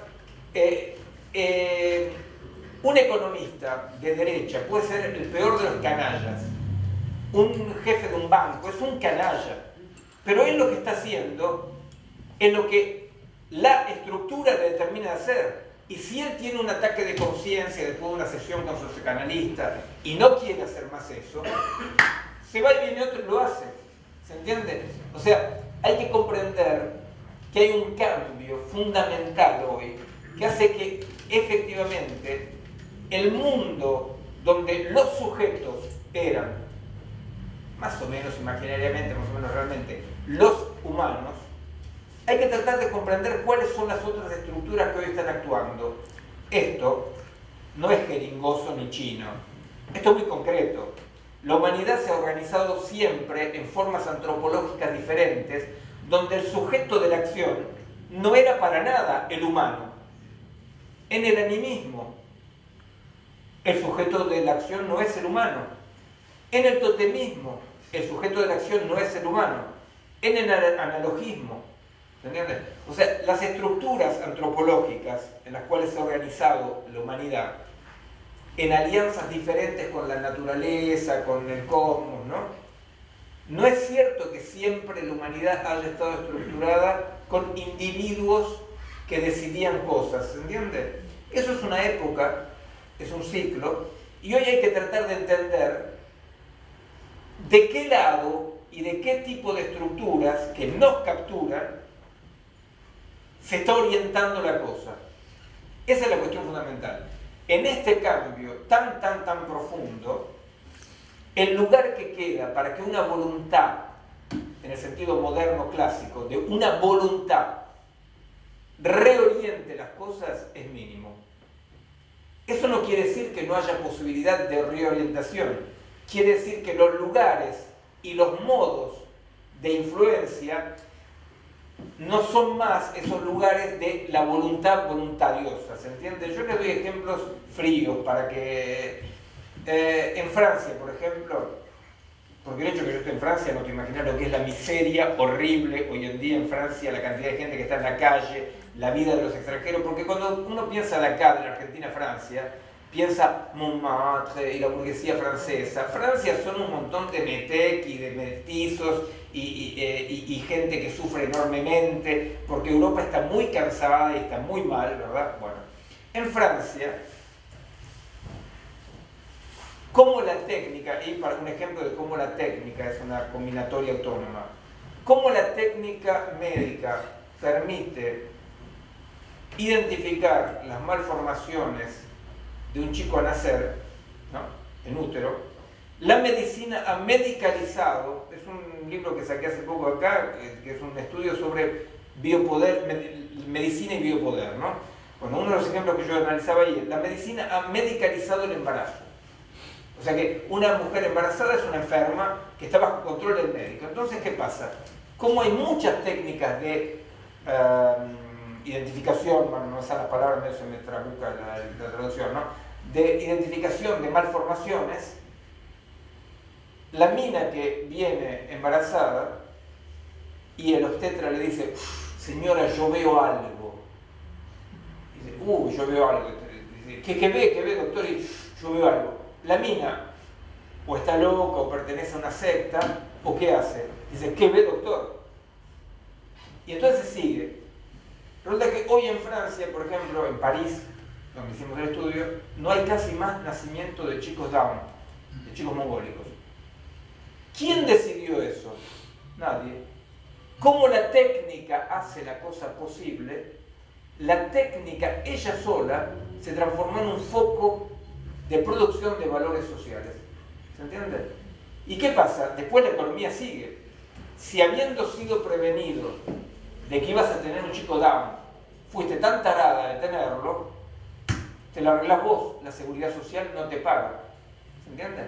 Speaker 4: Un economista de derecha puede ser el peor de los canallas. Un jefe de un banco es un canalla, pero él lo que está haciendo es lo que la estructura le determina de hacer. Y si él tiene un ataque de conciencia después de una sesión con su psicoanalista y no quiere hacer más eso, se va y viene otro y lo hace. ¿Se entiende? O sea, hay que comprender que hay un cambio fundamental hoy que hace que efectivamente el mundo donde los sujetos eran más o menos imaginariamente, más o menos realmente, los humanos, hay que tratar de comprender cuáles son las otras estructuras que hoy están actuando. Esto no es jeringoso ni chino, esto es muy concreto. La humanidad se ha organizado siempre en formas antropológicas diferentes, donde el sujeto de la acción no era para nada el humano. En el animismo, el sujeto de la acción no es el humano. En el totemismo, el sujeto de la acción no es el humano. En el analogismo, ¿entiendes? O sea, las estructuras antropológicas en las cuales se ha organizado la humanidad, en alianzas diferentes con la naturaleza, con el cosmos, ¿no? No es cierto que siempre la humanidad haya estado estructurada con individuos que decidían cosas, ¿se entiende? Eso es una época, es un ciclo, y hoy hay que tratar de entender de qué lado y de qué tipo de estructuras que nos capturan se está orientando la cosa. Esa es la cuestión fundamental. En este cambio tan profundo, el lugar que queda para que una voluntad, en el sentido moderno clásico, de una voluntad reoriente las cosas es mínimo. Eso no quiere decir que no haya posibilidad de reorientación. Quiere decir que los lugares y los modos de influencia no son más esos lugares de la voluntad voluntariosa, ¿se entiende? Yo les doy ejemplos fríos para que... en Francia, por ejemplo, porque el hecho de que yo esté en Francia no te imaginas lo que es la miseria horrible hoy en día en Francia, la cantidad de gente que está en la calle, la vida de los extranjeros, porque cuando uno piensa de acá, de la Argentina a Francia, piensa Montmartre y la burguesía francesa. Francia son un montón de metec y de mestizos y gente que sufre enormemente, porque Europa está muy cansada y está muy mal, ¿verdad? Bueno, en Francia, cómo la técnica, y para un ejemplo de cómo la técnica es una combinatoria autónoma, cómo la técnica médica permite identificar las malformaciones de un chico a nacer, ¿no?, en útero. La medicina ha medicalizado, es un libro que saqué hace poco acá, que es un estudio sobre biopoder, medicina y biopoder, ¿no? Bueno, uno de los ejemplos que yo analizaba ahí, la medicina ha medicalizado el embarazo. O sea que una mujer embarazada es una enferma que está bajo control del médico. Entonces, ¿qué pasa? Como hay muchas técnicas de identificación, bueno, no sale la palabra, se me trabuca la traducción, ¿no?, de identificación de malformaciones, la mina que viene embarazada y el obstetra le dice, señora, yo veo algo. Dice, yo veo algo. Dice, ¿Qué ve, doctor? Y yo veo algo. La mina o está loca o pertenece a una secta, o ¿qué hace? Dice, ¿qué ve, doctor? Y entonces sigue. Resulta que hoy en Francia, por ejemplo, en París, donde hicimos el estudio, no hay casi más nacimiento de chicos Down, de chicos mongólicos. ¿Quién decidió eso? Nadie. ¿Cómo la técnica hace la cosa posible? La técnica, ella sola, se transformó en un foco de producción de valores sociales. ¿Se entiende? ¿Y qué pasa? Después la economía sigue. Si habiendo sido prevenido de que ibas a tener un chico Down, fuiste tan tarada de tenerlo, te lo arreglás vos, la seguridad social no te paga. ¿Se entiende?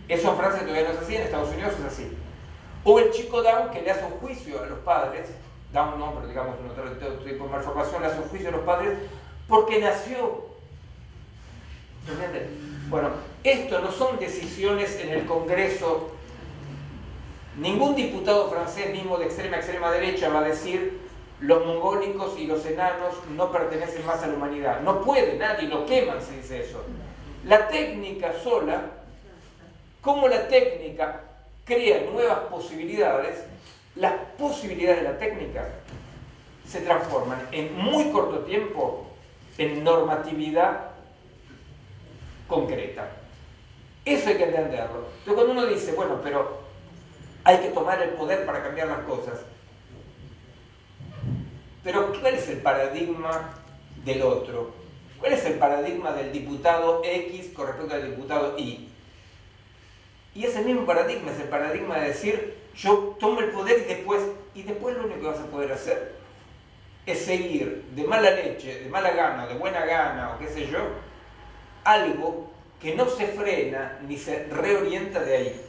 Speaker 4: Eso en Francia todavía no es así, en Estados Unidos es así. O el chico Down que le hace un juicio a los padres, Down no, pero digamos un otro tipo de malformación, le hace un juicio a los padres porque nació. ¿Se entiende? Bueno, esto no son decisiones en el Congreso. Ningún diputado francés, mismo de extrema derecha, va a decir los mongólicos y los enanos no pertenecen más a la humanidad. No puede, nadie, lo queman si dice eso. La técnica sola, como la técnica crea nuevas posibilidades, las posibilidades de la técnica se transforman en muy corto tiempo en normatividad concreta. Eso hay que entenderlo. Entonces cuando uno dice, bueno, pero hay que tomar el poder para cambiar las cosas. Pero ¿cuál es el paradigma del otro? ¿Cuál es el paradigma del diputado X con respecto al diputado Y? Y ese mismo paradigma es el paradigma de decir, yo tomo el poder y después lo único que vas a poder hacer es seguir de mala leche, de mala gana, de buena gana o qué sé yo, algo que no se frena ni se reorienta de ahí.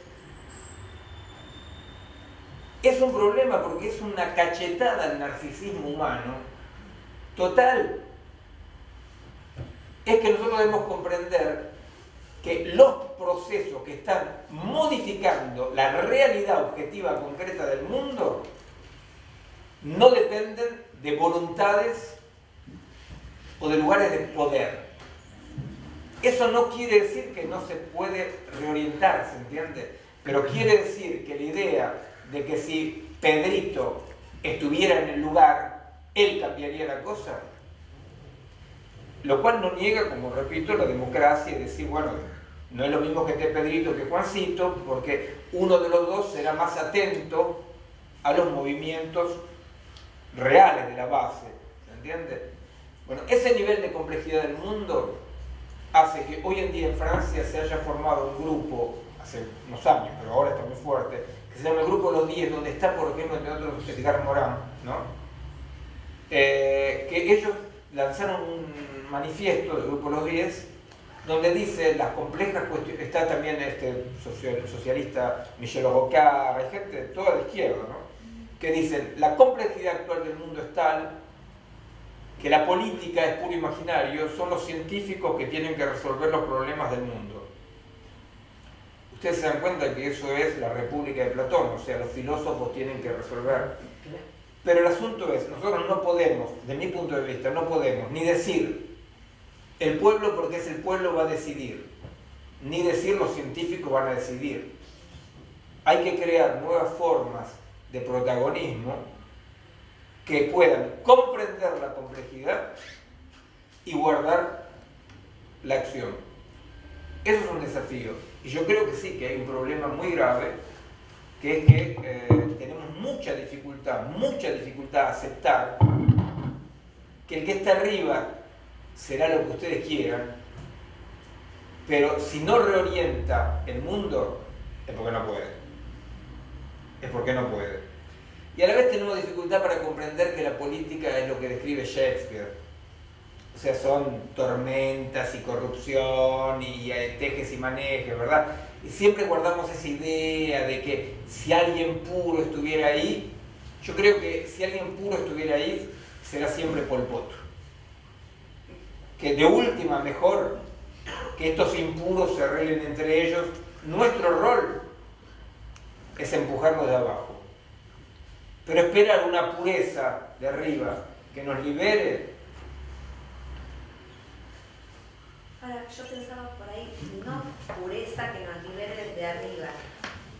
Speaker 4: Es un problema porque es una cachetada al narcisismo humano total. Es que nosotros debemos comprender que los procesos que están modificando la realidad objetiva concreta del mundo no dependen de voluntades o de lugares de poder. Eso no quiere decir que no se puede reorientar, ¿se entiende? Pero quiere decir que la idea de que si Pedrito estuviera en el lugar, él cambiaría la cosa. Lo cual no niega, como repito, la democracia y decir, bueno, no es lo mismo que esté Pedrito que Juancito, porque uno de los dos será más atento a los movimientos reales de la base. ¿Se entiende? Bueno, ese nivel de complejidad del mundo hace que hoy en día en Francia se haya formado un grupo, hace unos años, pero ahora está muy fuerte, que se llama el Grupo de los 10, donde está, por ejemplo, entre otros, Edgar Morin, ¿no? Que ellos lanzaron manifiesto del Grupo Los 10, donde dice las complejas cuestiones. Está también este socialista Michel Rocard, hay gente de toda la izquierda, ¿no?, que dicen la complejidad actual del mundo es tal que la política es puro imaginario, son los científicos que tienen que resolver los problemas del mundo. Ustedes se dan cuenta que eso es la República de Platón, o sea, los filósofos tienen que resolver. Pero el asunto es, nosotros no podemos, de mi punto de vista, no podemos ni decir el pueblo porque es el pueblo va a decidir, ni decir los científicos van a decidir. Hay que crear nuevas formas de protagonismo que puedan comprender la complejidad y guardar la acción. Eso es un desafío. Y yo creo que sí, que hay un problema muy grave, que es que tenemos mucha dificultad a aceptar que el que está arriba será lo que ustedes quieran, pero si no reorienta el mundo, es porque no puede. Es porque no puede. Y a la vez tenemos dificultad para comprender que la política es lo que describe Shakespeare. O sea, son tormentas y corrupción y tejes y manejes, ¿verdad? Y siempre guardamos esa idea de que si alguien puro estuviera ahí, yo creo que si alguien puro estuviera ahí, será siempre Pol Pot. Que de última, mejor que estos impuros se arreglen entre ellos. Nuestro rol es empujarlos de abajo. Pero esperar una pureza de arriba que nos libere.
Speaker 7: Ahora, yo pensaba por ahí, no pureza que nos libere de arriba,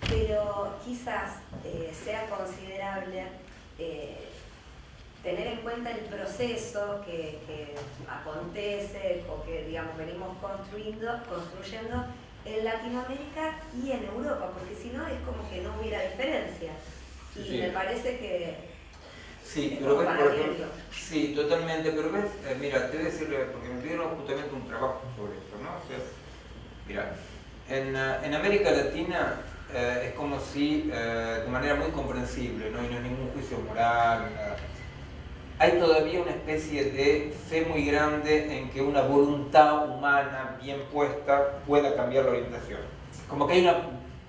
Speaker 7: pero quizás sea considerable tener en cuenta el proceso que acontece o que, digamos, venimos construyendo en Latinoamérica y en Europa, porque si no es como que no hubiera diferencia. Y
Speaker 4: sí,
Speaker 7: me parece que
Speaker 4: sí, pero ves, por ejemplo, sí, totalmente, pero ves, mira, te voy a decirle, porque me pidieron justamente un trabajo sobre esto, ¿no? O sea, mira, en América Latina es como si, de manera muy comprensible, ¿no? Y no hay ningún juicio moral, nada, hay todavía una especie de fe muy grande en que una voluntad humana bien puesta pueda cambiar la orientación. Como que hay una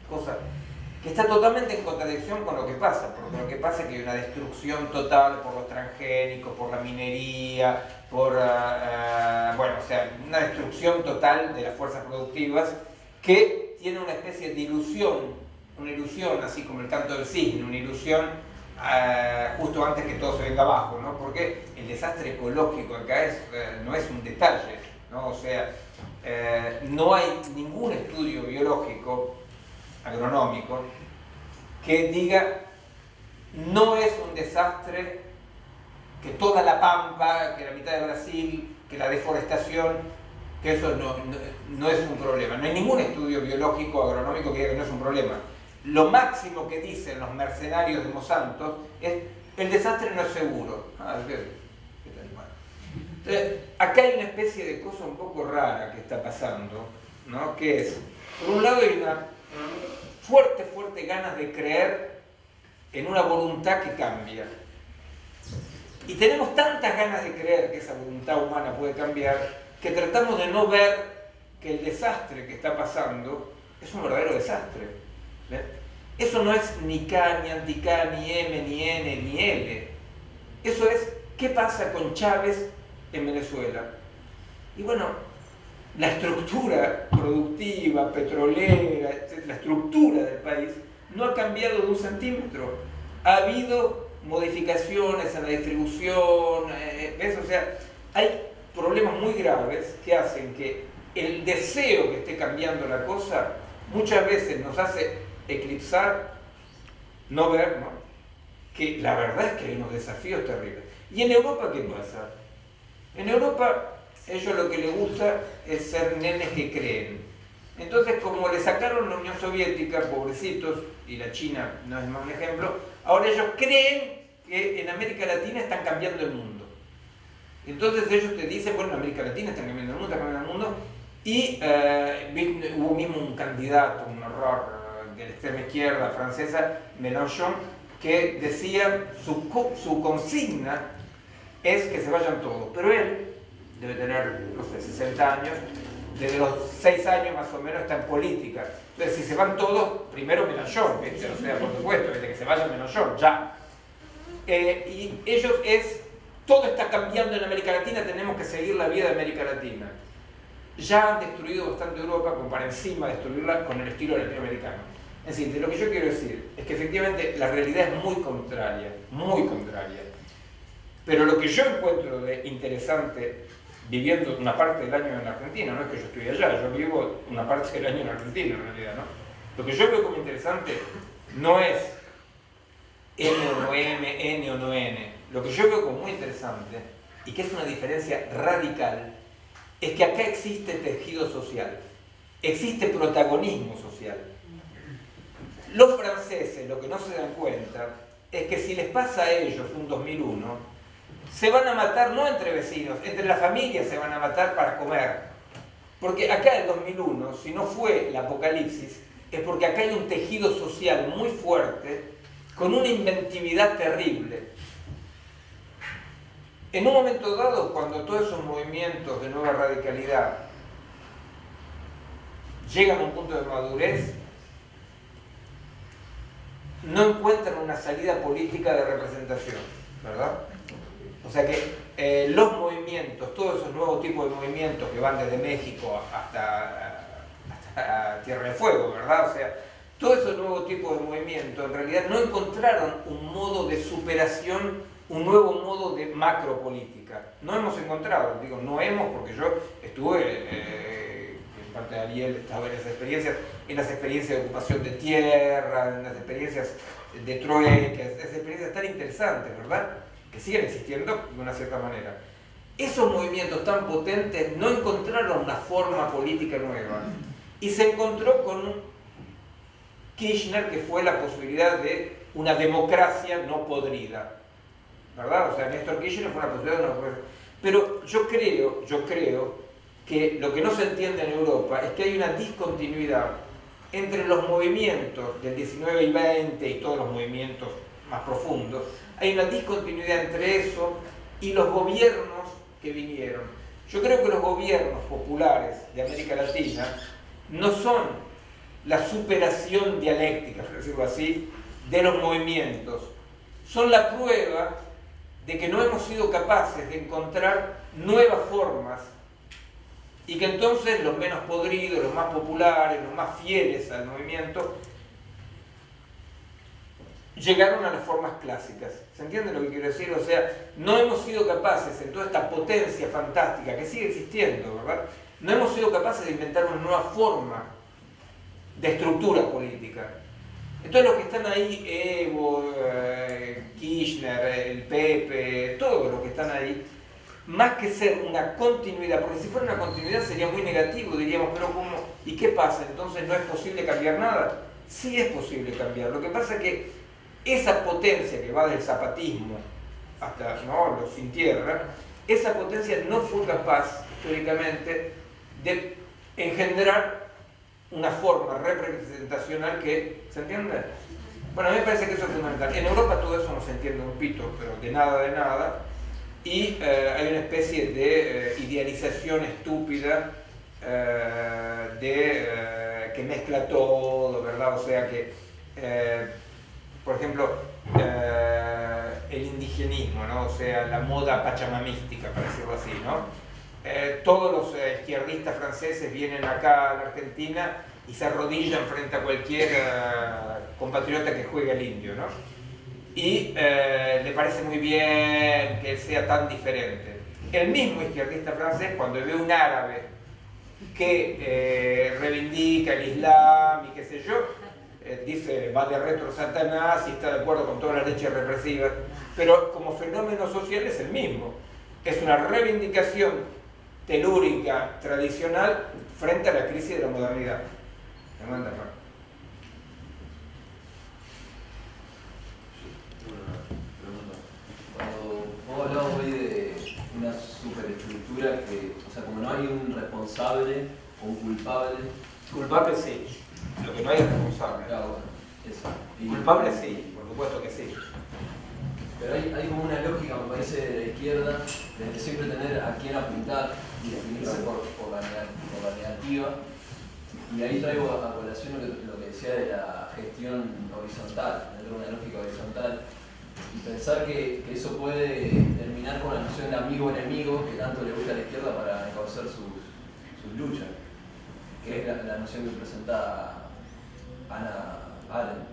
Speaker 4: cosa que está totalmente en contradicción con lo que pasa, porque lo que pasa es que hay una destrucción total por los transgénicos, por la minería, por, bueno, o sea, una destrucción total de las fuerzas productivas que tiene una especie de ilusión, una ilusión así como el canto del cisne, una ilusión justo antes que todo se venga abajo, ¿no? Porque el desastre ecológico acá no es un detalle, ¿no? O sea, no hay ningún estudio biológico agronómico que diga no es un desastre que toda la pampa, que la mitad de Brasil, que la deforestación, que eso no es un problema. No hay ningún estudio biológico agronómico que diga que no es un problema. Lo máximo que dicen los mercenarios de Monsanto es el desastre no es seguro. Entonces, acá hay una especie de cosa un poco rara que está pasando, ¿no? Que es, por un lado hay una fuerte ganas de creer en una voluntad que cambia. Y tenemos tantas ganas de creer que esa voluntad humana puede cambiar, que tratamos de no ver que el desastre que está pasando es un verdadero desastre. ¿Ves? Eso no es ni K, ni anti-K, ni M, ni N, ni L. Eso es qué pasa con Chávez en Venezuela. Y bueno, la estructura productiva, petrolera, la estructura del país no ha cambiado de un centímetro. Ha habido modificaciones en la distribución, ¿ves? O sea, hay problemas muy graves que hacen que el deseo que esté cambiando la cosa muchas veces nos hace eclipsar, no ver, ¿no? Que la verdad es que hay unos desafíos terribles. ¿Y en Europa qué pasa? En Europa ellos lo que les gusta es ser nenes que creen. Entonces, como le sacaron la Unión Soviética, pobrecitos, y la China no es más un ejemplo, ahora ellos creen que en América Latina están cambiando el mundo. Entonces ellos te dicen, bueno, en América Latina están cambiando el mundo, están cambiando el mundo, y hubo mismo un candidato, un horror, de la extrema izquierda francesa, Mélenchon, que decía, su consigna es que se vayan todos, pero él debe tener, no sé, 60 años, desde los 6 años más o menos está en política. Entonces, si se van todos, primero Mélenchon, ¿viste? O sea, por supuesto, desde que se vaya Mélenchon, ya. Y ellos todo está cambiando en América Latina, tenemos que seguir la vía de América Latina. Ya han destruido bastante Europa, como para encima destruirla con el estilo latinoamericano. Es decir, lo que yo quiero decir es que efectivamente la realidad es muy contraria, muy contraria. Pero lo que yo encuentro de interesante viviendo una parte del año en Argentina, no es que yo estoy allá, yo vivo una parte del año en Argentina en realidad, ¿no? Lo que yo veo como interesante no es N o no M, N o no N. Lo que yo veo como muy interesante, y que es una diferencia radical, es que acá existe tejido social, existe protagonismo social. Los franceses, lo que no se dan cuenta, es que si les pasa a ellos un 2001, se van a matar no entre vecinos, entre las familias se van a matar para comer. Porque acá el 2001, si no fue el apocalipsis, es porque acá hay un tejido social muy fuerte, con una inventividad terrible. En un momento dado, cuando todos esos movimientos de nueva radicalidad llegan a un punto de madurez, no encuentran una salida política de representación, ¿verdad? O sea que los movimientos, todos esos nuevos tipos de movimientos que van desde México hasta Tierra del Fuego, ¿verdad? O sea, todos esos nuevos tipos de movimientos en realidad no encontraron un modo de superación, un nuevo modo de macropolítica. No hemos encontrado, digo, no hemos, porque yo estuve, en parte de Ariel estaba en las experiencias de ocupación de tierra, en las experiencias de trueque, esas experiencias tan interesantes, ¿verdad? Que siguen existiendo de una cierta manera. Esos movimientos tan potentes no encontraron una forma política nueva y se encontró con Kirchner, que fue la posibilidad de una democracia no podrida, ¿verdad? O sea, Néstor Kirchner fue una posibilidad de una democracia. Pero yo creo que lo que no se entiende en Europa es que hay una discontinuidad entre los movimientos del 19 y 20 y todos los movimientos más profundos. Hay una discontinuidad entre eso y los gobiernos que vinieron. Yo creo que los gobiernos populares de América Latina no son la superación dialéctica, por decirlo así, de los movimientos. Son la prueba de que no hemos sido capaces de encontrar nuevas formas y que entonces los menos podridos, los más populares, los más fieles al movimiento, llegaron a las formas clásicas. ¿Se entiende lo que quiero decir? O sea, no hemos sido capaces, en toda esta potencia fantástica que sigue existiendo, ¿verdad? No hemos sido capaces de inventar una nueva forma de estructura política. Entonces los que están ahí, Evo, Kirchner, el Pepe, todos los que están ahí, más que ser una continuidad, porque si fuera una continuidad sería muy negativo, diríamos, pero ¿cómo? ¿Y qué pasa? Entonces no es posible cambiar nada. Sí es posible cambiar. Lo que pasa es que esa potencia que va desde el zapatismo hasta los sin tierra, esa potencia no fue capaz históricamente de engendrar una forma representacional que, ¿se entiende? Bueno, a mí me parece que eso es fundamental. En Europa todo eso no se entiende un pito, pero de nada, y hay una especie de idealización estúpida que mezcla todo, ¿verdad? O sea que, por ejemplo, el indigenismo, ¿no? O sea, la moda pachamamística, para decirlo así, ¿no? Todos los izquierdistas franceses vienen acá a la Argentina y se arrodillan frente a cualquier compatriota que juegue al indio, ¿no? Y le parece muy bien que sea tan diferente. El mismo izquierdista francés, cuando ve un árabe que reivindica el Islam y qué sé yo, dice va de retro Satanás y está de acuerdo con toda la leche represiva, pero como fenómeno social es el mismo. Es una reivindicación telúrica tradicional frente a la crisis de la modernidad. ¿Me manda, Juan?
Speaker 8: Cuando vos hablabas hoy de una superestructura que, o sea, como no hay un responsable o un culpable.
Speaker 4: Culpable sí, lo que no hay es responsable.
Speaker 8: Claro, bueno, eso. Y
Speaker 4: Culpable sí, por supuesto que sí.
Speaker 8: Pero hay como una lógica, me parece, de la izquierda, de siempre tener a quién apuntar y definirse por la negativa. Y ahí traigo a colación lo que decía de la gestión horizontal, dentro de una lógica horizontal. Y pensar que eso puede terminar con la noción de amigo-enemigo que tanto le gusta a la izquierda para encauzar sus luchas, que es la noción que presenta Hannah Arendt.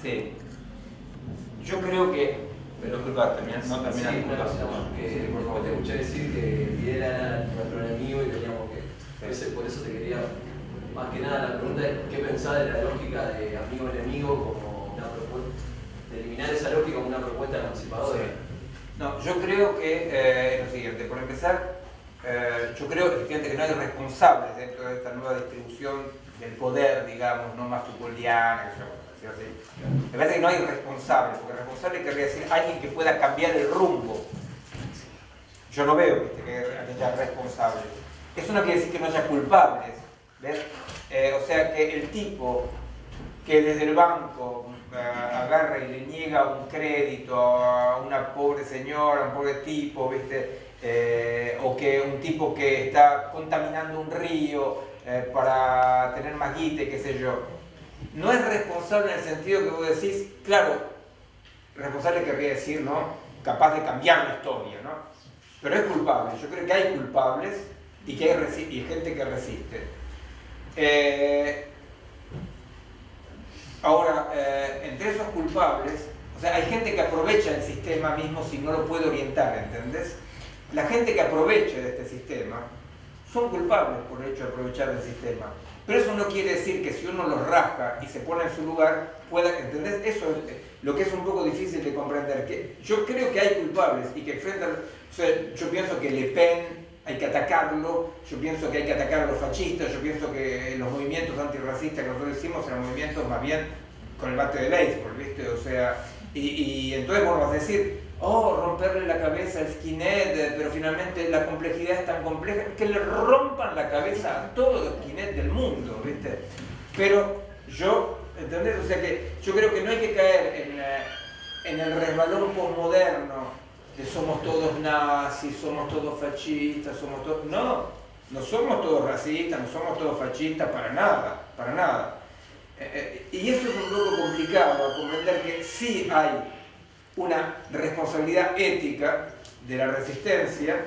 Speaker 4: Sí. Yo creo que... Pero disculpa, no termina.
Speaker 8: Que después te escuché decir que Fidel era nuestro enemigo y teníamos que... Por eso te quería... Más que nada, la pregunta es ¿qué pensás de la lógica de amigo-enemigo como una propuesta? De eliminar esa lógica como una propuesta emancipadora.
Speaker 4: Sí. No, yo creo que es lo siguiente. Por empezar, yo creo efectivamente que no hay responsables dentro de esta nueva distribución del poder, digamos, no más tupoliana, que yo, así. Me parece que no hay responsables, porque responsable querría decir alguien que pueda cambiar el rumbo. Yo no veo que haya responsables. Eso no quiere decir que no haya culpables, ¿ves? O sea que el tipo que desde el banco agarra y le niega un crédito a una pobre señora, a un pobre tipo, ¿viste? O que un tipo que está contaminando un río para tener más guita, qué sé yo. No es responsable en el sentido que vos decís, claro, responsable querría decir, ¿no? Capaz de cambiar la historia, ¿no? Pero es culpable. Yo creo que hay culpables y que hay gente que resiste. Ahora, entre esos culpables, o sea, hay gente que aprovecha el sistema mismo si no lo puede orientar, ¿entendés? La gente que aprovecha de este sistema son culpables por el hecho de aprovechar el sistema. Pero eso no quiere decir que si uno los rasca y se pone en su lugar, pueda, ¿entendés? Eso es lo que es un poco difícil de comprender. Que yo creo que hay culpables y que frente a... O sea, yo pienso que Le Pen hay que atacarlo, yo pienso que hay que atacar a los fascistas, yo pienso que los movimientos antirracistas que nosotros hicimos eran movimientos más bien con el bate de béisbol, ¿viste? O sea, y entonces vos vas a decir, oh, romperle la cabeza al skinhead, pero finalmente la complejidad es tan compleja que le rompan la cabeza a todos los skinheads del mundo, ¿viste? Pero yo, ¿entendés? O sea que yo creo que no hay que caer en el resbalón posmoderno de somos todos nazis, somos todos fascistas, somos todos... No, no somos todos racistas, no somos todos fascistas, para nada, para nada. Y eso es un poco complicado, comprender que sí hay una responsabilidad ética de la resistencia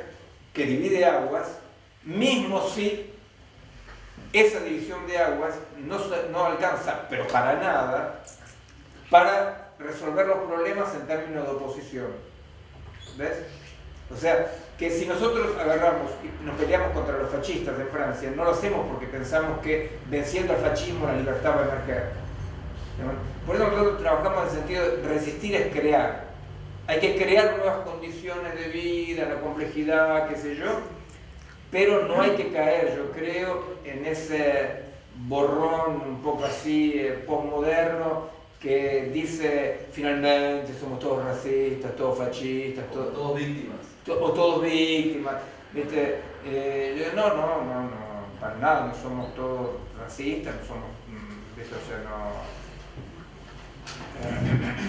Speaker 4: que divide aguas, mismo si esa división de aguas no alcanza, pero para nada, para resolver los problemas en términos de oposición. ¿Ves? O sea, que si nosotros agarramos y nos peleamos contra los fascistas en Francia, no lo hacemos porque pensamos que venciendo al fascismo la libertad va a emerger. Por eso nosotros trabajamos en el sentido de resistir es crear. Hay que crear nuevas condiciones de vida, la complejidad, qué sé yo, pero no hay que caer, yo creo, en ese borrón un poco así postmoderno que dice finalmente somos todos racistas, todos fascistas,
Speaker 8: todos víctimas.
Speaker 4: O todos víctimas. ¿Viste? No, para nada, no somos todos racistas, no somos, ¿viste? O sea, no...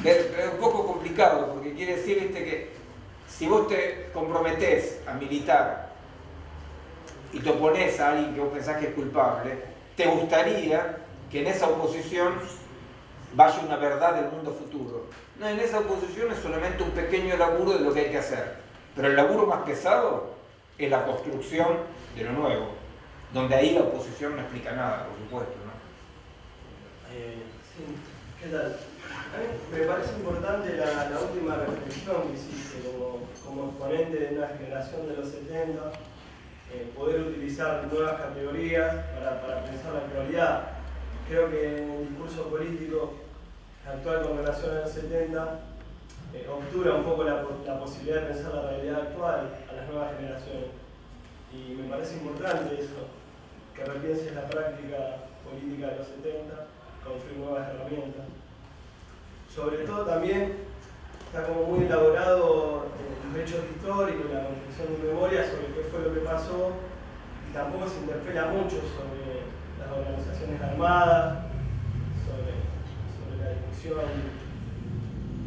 Speaker 4: Es un poco complicado porque quiere decir, ¿viste? Que si vos te comprometés a militar y te opones a alguien que vos pensás que es culpable, te gustaría que en esa oposición vaya una verdad del mundo futuro. No, en esa oposición es solamente un pequeño laburo de lo que hay que hacer. Pero el laburo más pesado es la construcción de lo nuevo, donde ahí la oposición no explica nada, por supuesto, ¿no?
Speaker 9: Sí, ¿qué tal? A mí me parece importante la última reflexión que hiciste como exponente de una generación de los 70, poder utilizar nuevas categorías para pensar la actualidad. Creo que en el discurso político actual con relación a los 70 obtura un poco la posibilidad de pensar la realidad actual a las nuevas generaciones. Y me parece importante eso, que repienses la práctica política de los 70, construir nuevas herramientas. Sobre todo también está como muy elaborado los hechos históricos, la construcción de memoria sobre qué fue lo que pasó, y tampoco se interpela mucho sobre las organizaciones armadas, sobre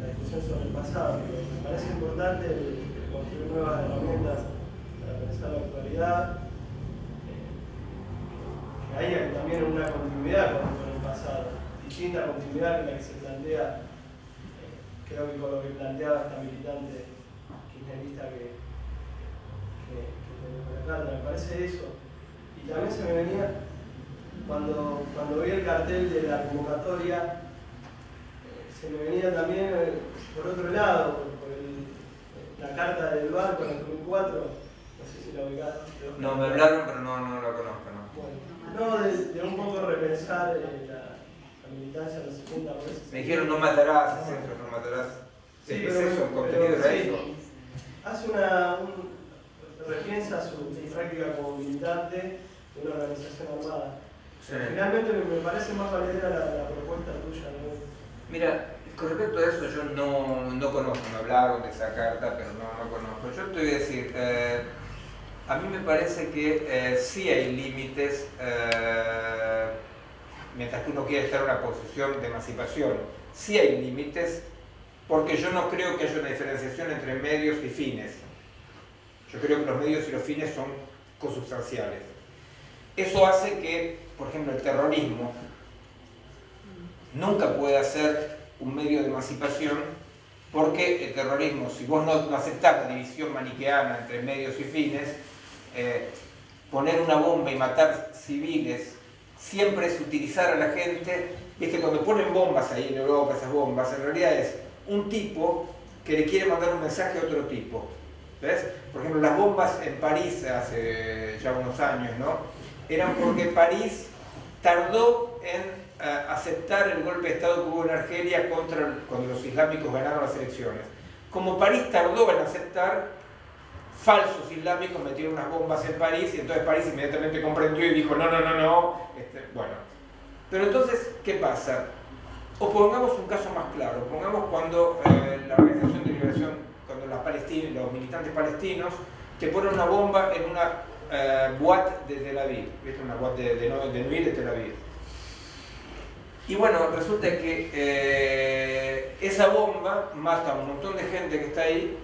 Speaker 9: la discusión sobre el pasado, pero me parece importante construir nuevas herramientas para pensar la actualidad, que haya también una continuidad con el pasado, distinta continuidad que la que se plantea, creo que con lo que planteaba esta militante kirchnerista que tengo acá, me parece eso. Y también se me venía, cuando vi el cartel de la convocatoria, se me venía también por otro lado, por la carta del barco en el 2004, no sé si la ubicaron.
Speaker 4: No, me hablaron, pero no la conozco, ¿no?
Speaker 9: Bueno, de un poco repensar la militancia de los 70 por eso.
Speaker 4: Me dijeron no matarás, es eso, no matarás.
Speaker 9: Sí,
Speaker 4: ¿Es
Speaker 9: pero,
Speaker 4: eso? ¿El contenido era
Speaker 9: sí,
Speaker 4: eso?
Speaker 9: hace repiensa su práctica como militante de una organización armada.
Speaker 4: Sí.
Speaker 9: Finalmente me parece más valedera la propuesta tuya, ¿no?
Speaker 4: Mira, con respecto a eso yo no conozco, me hablaron de esa carta, pero no conozco. Yo te voy a decir, a mí me parece que sí hay límites, mientras que uno quiere estar en una posición de emancipación, sí hay límites, porque yo no creo que haya una diferenciación entre medios y fines. Yo creo que los medios y los fines son consubstanciales. Eso hace que, por ejemplo, el terrorismo nunca pueda ser un medio de emancipación, porque el terrorismo, si vos no aceptás la división maniqueana entre medios y fines, poner una bomba y matar civiles siempre es utilizar a la gente. Viste, cuando ponen bombas ahí en Europa, esas bombas, en realidad es un tipo que le quiere mandar un mensaje a otro tipo. ¿Ves? Por ejemplo, las bombas en París hace ya unos años, ¿no? Eran porque París tardó en aceptar el golpe de Estado que hubo en Argelia cuando los islámicos ganaron las elecciones. Como París tardó en aceptar, falsos islámicos metieron unas bombas en París y entonces París inmediatamente comprendió y dijo no. Bueno, pero entonces, ¿qué pasa? O pongamos un caso más claro, pongamos cuando la Organización de Liberación, cuando los militantes palestinos te ponen una bomba en una boate de Tel Aviv, ¿viste? Una boate de nuit de Tel Aviv. Y bueno, resulta que esa bomba mata a un montón de gente que está ahí,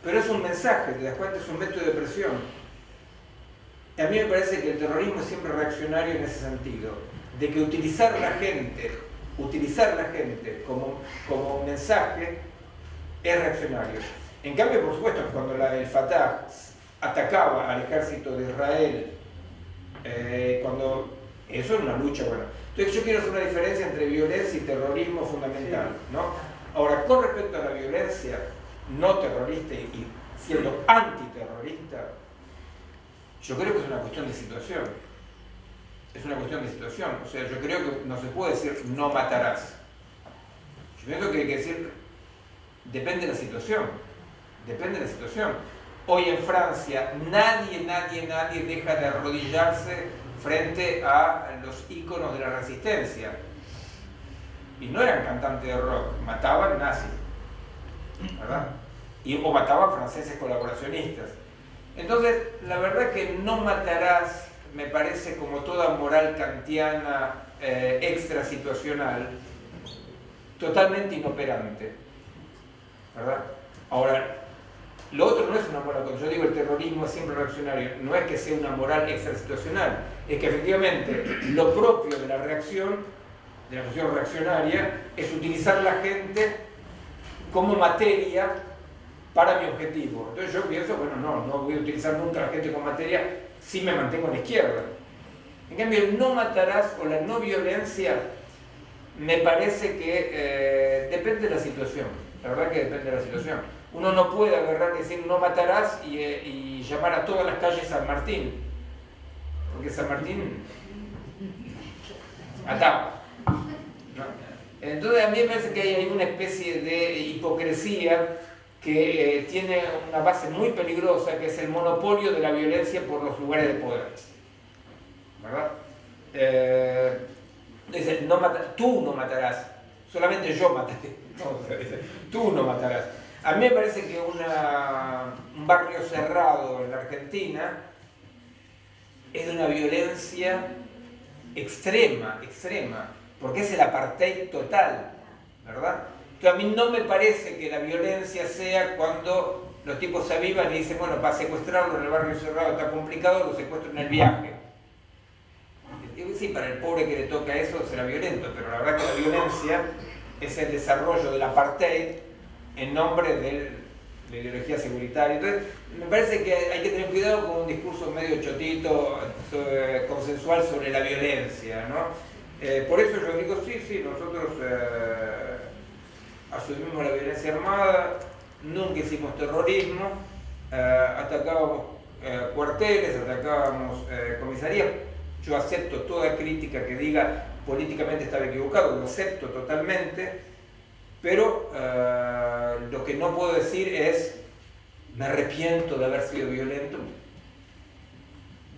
Speaker 4: pero es un mensaje, te das cuenta, es un método de presión. Y a mí me parece que el terrorismo es siempre reaccionario en ese sentido, de que utilizar la gente como mensaje es reaccionario. En cambio, por supuesto, cuando el Fatah atacaba al ejército de Israel, eso es una lucha, bueno. Entonces yo quiero hacer una diferencia entre violencia y terrorismo fundamental, ¿no? Ahora, con respecto a la violencia no terrorista y siendo antiterrorista, yo creo que es una cuestión de situación. Es una cuestión de situación. O sea, yo creo que no se puede decir no matarás. Yo pienso que hay que decir depende de la situación. Depende de la situación. Hoy en Francia nadie deja de arrodillarse frente a los íconos de la resistencia. Y no eran cantantes de rock, mataban nazis, ¿verdad? O mataban franceses colaboracionistas. Entonces, la verdad que no matarás, me parece como toda moral kantiana extra situacional, totalmente inoperante, ¿verdad? Ahora, lo otro no es una moral, cuando yo digo el terrorismo es siempre reaccionario, no es que sea una moral extra situacional, es que efectivamente lo propio de la reacción, de la cuestión reaccionaria, es utilizar la gente como materia para mi objetivo. Entonces yo pienso, bueno, no voy a utilizar nunca a la gente como materia si me mantengo en la izquierda. En cambio, el no matarás o la no violencia me parece que depende de la situación. La verdad que depende de la situación. Uno no puede agarrar y decir no matarás y llamar a todas las calles San Martín. Porque San Martín mataba, ¿no? Entonces a mí me parece que hay una especie de hipocresía que tiene una base muy peligrosa, que es el monopolio de la violencia por los lugares de poder, ¿verdad? Dice, tú no matarás, solamente yo mataré. No, dice, tú no matarás. A mí me parece que un barrio cerrado en la Argentina es de una violencia extrema, porque es el apartheid total, ¿verdad? Entonces a mí no me parece que la violencia sea cuando los tipos se avivan y dicen, bueno, para secuestrarlo en el barrio cerrado está complicado, lo secuestro en el viaje. Sí, para el pobre que le toca eso será violento, pero la verdad que la violencia es el desarrollo del apartheid en nombre de la ideología securitaria. Entonces, me parece que hay que tener cuidado con un discurso medio chotito, consensual sobre la violencia, ¿no? Por eso yo digo, sí, nosotros asumimos la violencia armada, nunca hicimos terrorismo, atacábamos cuarteles, atacábamos comisarías. Yo acepto toda crítica que diga políticamente estaba equivocado, lo acepto totalmente, pero lo que no puedo decir es me arrepiento de haber sido violento.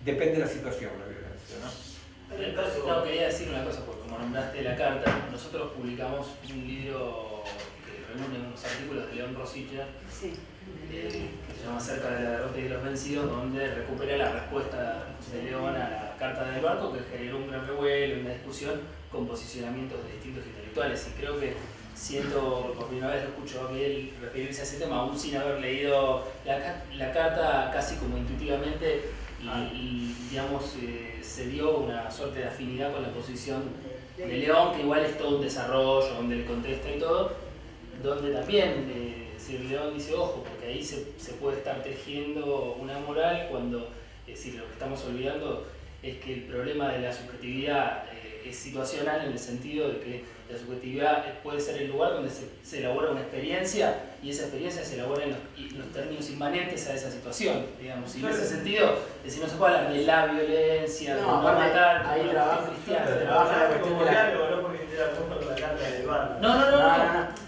Speaker 4: Depende de la situación, la violencia, ¿no?
Speaker 10: No, quería decir una cosa, porque como nombraste la carta, nosotros publicamos un libro que reúne unos artículos de León Rosicchia, que se llama Cerca de la derrota y de los vencidos, donde recupera la respuesta de León a la Carta del Barco, que generó un gran revuelo y una discusión con posicionamientos de distintos intelectuales. Y creo que, siendo por primera vez lo escucho a Miguel referirse a ese tema, aún sin haber leído la carta casi como intuitivamente, y digamos, se dio una suerte de afinidad con la posición de León, que igual es todo un desarrollo, donde le contesta y todo, donde también si León dice, ojo, porque ahí se puede estar tejiendo una moral cuando, lo que estamos olvidando es que el problema de la subjetividad es situacional, en el sentido de que la subjetividad puede ser el lugar donde se elabora una experiencia, y esa experiencia se elabora en los términos inmanentes a esa situación, digamos. Y en ese sentido, si no se puede hablar de la violencia, de no matar,
Speaker 1: ahí trabaja
Speaker 9: la cuestión de la... No porque te da punto con la carta del barco.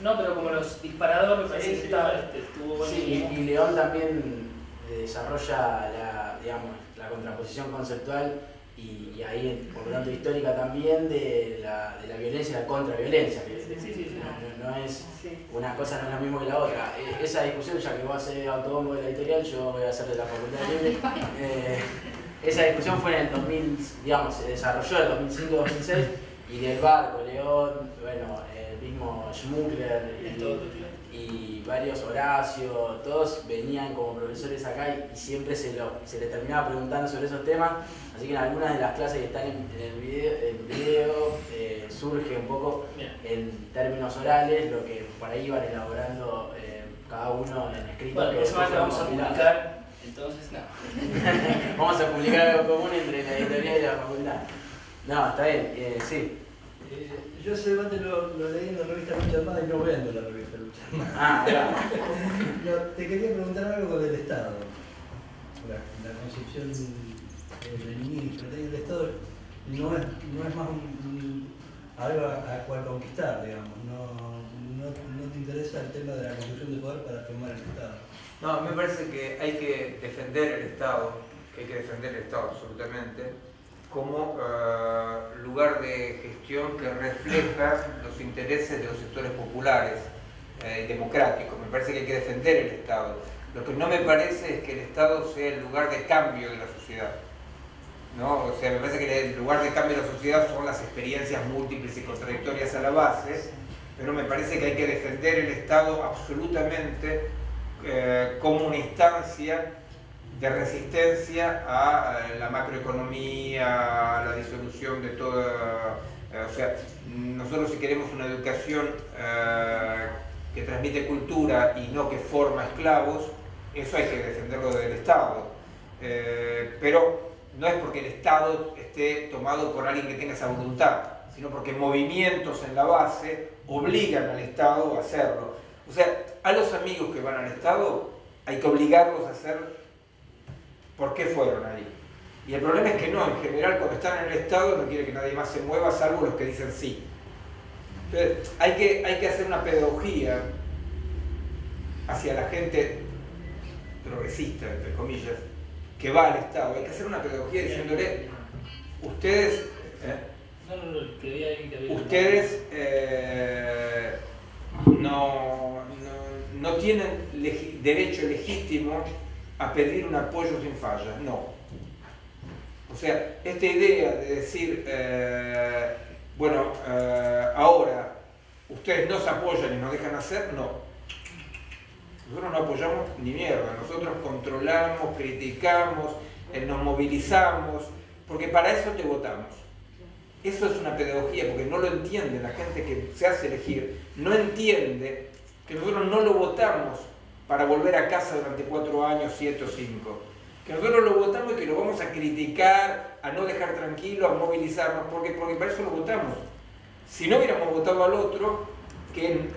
Speaker 10: No, pero como los disparadores me parece que estuvo bueno.
Speaker 1: Sí, y León también desarrolla la contraposición conceptual y ahí, por lo tanto, histórica también de la violencia y la contraviolencia. No es una cosa, no es lo mismo que la otra. Esa discusión, ya que vos haces autobombo de la editorial, yo voy a hacer de la Facultad de Libre. Esa discusión fue en el 2000, digamos, se desarrolló en el 2005-2006, y del Barco, León, bueno, el mismo Schmuckler y varios, Horacio, todos venían como profesores acá y siempre se les terminaba preguntando sobre esos temas, así que en algunas de las clases que están en el video surge un poco en términos orales lo que por ahí iban elaborando cada uno en escrito.
Speaker 10: Bueno, eso vamos a publicar, entonces no.
Speaker 1: Vamos a publicar algo común entre la editorial y la facultad. No, está bien, sí.
Speaker 5: Yo ese debate lo leí en la revista Lucha Armada y no vendo la revista Lucha Armada.
Speaker 1: Claro.
Speaker 5: Te quería preguntar algo del Estado. La concepción leninista del Estado no es más algo a cual conquistar, digamos. No te interesa el tema de la construcción de poder para formar el Estado.
Speaker 4: No, me parece que hay que defender el Estado, absolutamente, como lugar de gestión que refleja los intereses de los sectores populares democráticos. Me parece que hay que defender el Estado. Lo que no me parece es que el Estado sea el lugar de cambio de la sociedad, ¿no? O sea, me parece que el lugar de cambio de la sociedad son las experiencias múltiples y contradictorias a la base, pero me parece que hay que defender el Estado absolutamente como una instancia de resistencia a la macroeconomía, a la disolución de toda... o sea, nosotros si queremos una educación que transmite cultura y no que forma esclavos, eso hay que defenderlo del Estado. Pero no es porque el Estado esté tomado por alguien que tenga esa voluntad, sino porque movimientos en la base obligan al Estado a hacerlo. O sea, a los amigos que van al Estado hay que obligarlos a hacer por qué fueron ahí. Y el problema es que no, en general cuando están en el Estado no quiere que nadie más se mueva, salvo los que dicen sí. Entonces hay que hacer una pedagogía hacia la gente progresista, entre comillas, que va al Estado. Hay que hacer una pedagogía diciéndole, ustedes... ustedes no tienen derecho legítimo a pedir un apoyo sin fallas, no. O sea, esta idea de decir, ahora ustedes nos apoyan y nos dejan hacer, no. Nosotros no apoyamos ni mierda, nosotros controlamos, criticamos, nos movilizamos, porque para eso te votamos. Eso es una pedagogía, porque no lo entiende la gente que se hace elegir, no entiende que nosotros no lo votamos para volver a casa durante 4 años, 7 o 5. Que nosotros lo votamos y que lo vamos a criticar, a no dejar tranquilo, a movilizarnos, porque para eso lo votamos. Si no hubiéramos votado al otro, que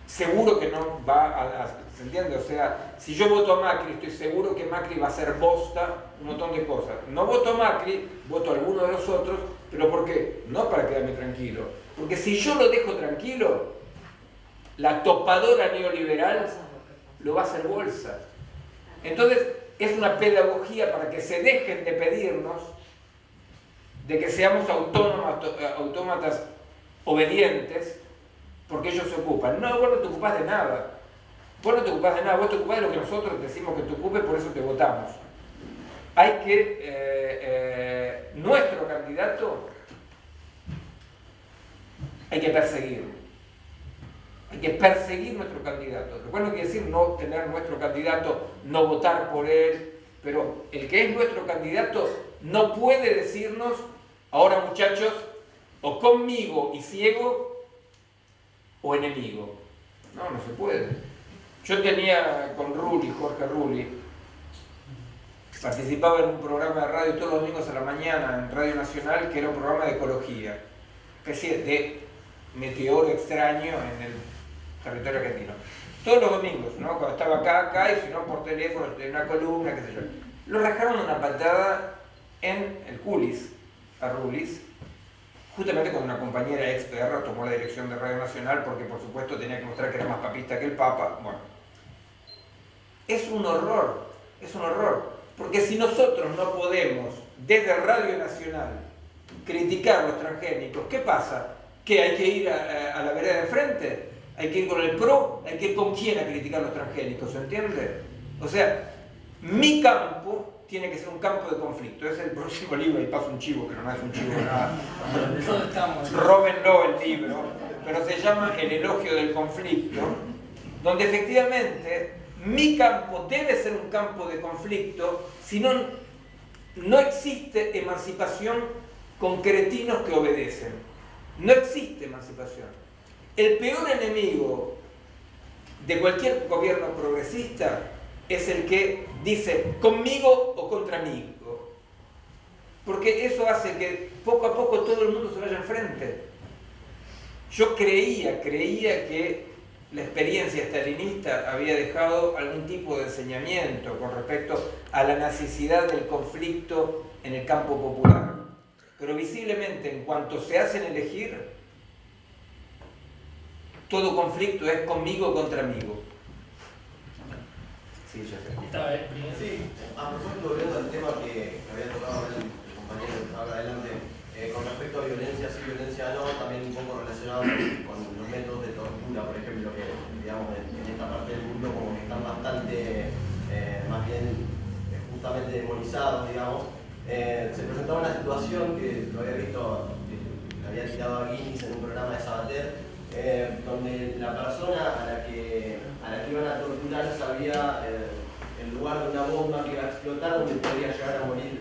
Speaker 4: seguro que no va ¿se entiende? O sea, si yo voto a Macri, estoy seguro que Macri va a hacer bosta un montón de cosas. No voto a Macri, voto a alguno de los otros, pero ¿por qué? No para quedarme tranquilo. Porque si yo lo dejo tranquilo, la topadora neoliberal lo va a hacer bolsa. Entonces, es una pedagogía para que se dejen de pedirnos de que seamos autómatas obedientes, porque ellos se ocupan. No, vos no te ocupás de nada. Vos no te ocupás de nada, vos te ocupás de lo que nosotros decimos que te ocupes, por eso te votamos. Hay que, nuestro candidato, hay que perseguirlo. Hay que perseguir nuestro candidato. Lo cual no quiere decir no tener nuestro candidato, no votar por él, pero el que es nuestro candidato no puede decirnos, ahora muchachos, o conmigo y ciego, o enemigo. No, no se puede. Yo tenía con Rulli, Jorge Rulli, participaba en un programa de radio todos los domingos a la mañana en Radio Nacional, que era un programa de ecología, especie de meteoro extraño en el territorio argentino. Todos los domingos, ¿no? Cuando estaba acá, y si no por teléfono, en una columna, qué sé yo. Lo rajaron una patada en el culis, a Rullis, justamente cuando una compañera ex perra tomó la dirección de Radio Nacional, porque por supuesto tenía que mostrar que era más papista que el Papa. Bueno, es un horror, porque si nosotros no podemos, desde Radio Nacional, criticar los transgénicos, ¿qué pasa? ¿Que hay que ir a la vereda de frente? ¿Hay que ir con el PRO? ¿Hay que ir con quién a criticar los transgénicos? ¿Se entiende? O sea, mi campo tiene que ser un campo de conflicto. Ese es el próximo libro, y paso un chivo, pero no es un chivo nada. Róbenlo el libro, pero se llama El elogio del conflicto, donde efectivamente mi campo debe ser un campo de conflicto, si no, no existe emancipación con cretinos que obedecen. No existe emancipación. El peor enemigo de cualquier gobierno progresista es el que dice conmigo o contra mí. Porque eso hace que poco a poco todo el mundo se vaya enfrente. Yo creía que la experiencia stalinista había dejado algún tipo de enseñamiento con respecto a la necesidad del conflicto en el campo popular. Pero visiblemente, en cuanto se hacen elegir, todo conflicto es conmigo contra amigo. Sí, ya sé.
Speaker 11: Sí, a propósito, volviendo al tema que había tocado el compañero que estaba adelante, con respecto a violencia sí, violencia no, también un poco relacionado con los métodos de tortura, por ejemplo, que digamos en esta parte del mundo como que están bastante, más bien justamente demonizados, digamos. Se presentaba una situación que lo había visto, que había citado a Guinness en un programa de Sabater, donde la persona a la que iban a torturar sabía el lugar de una bomba que iba a explotar donde podría llegar a morir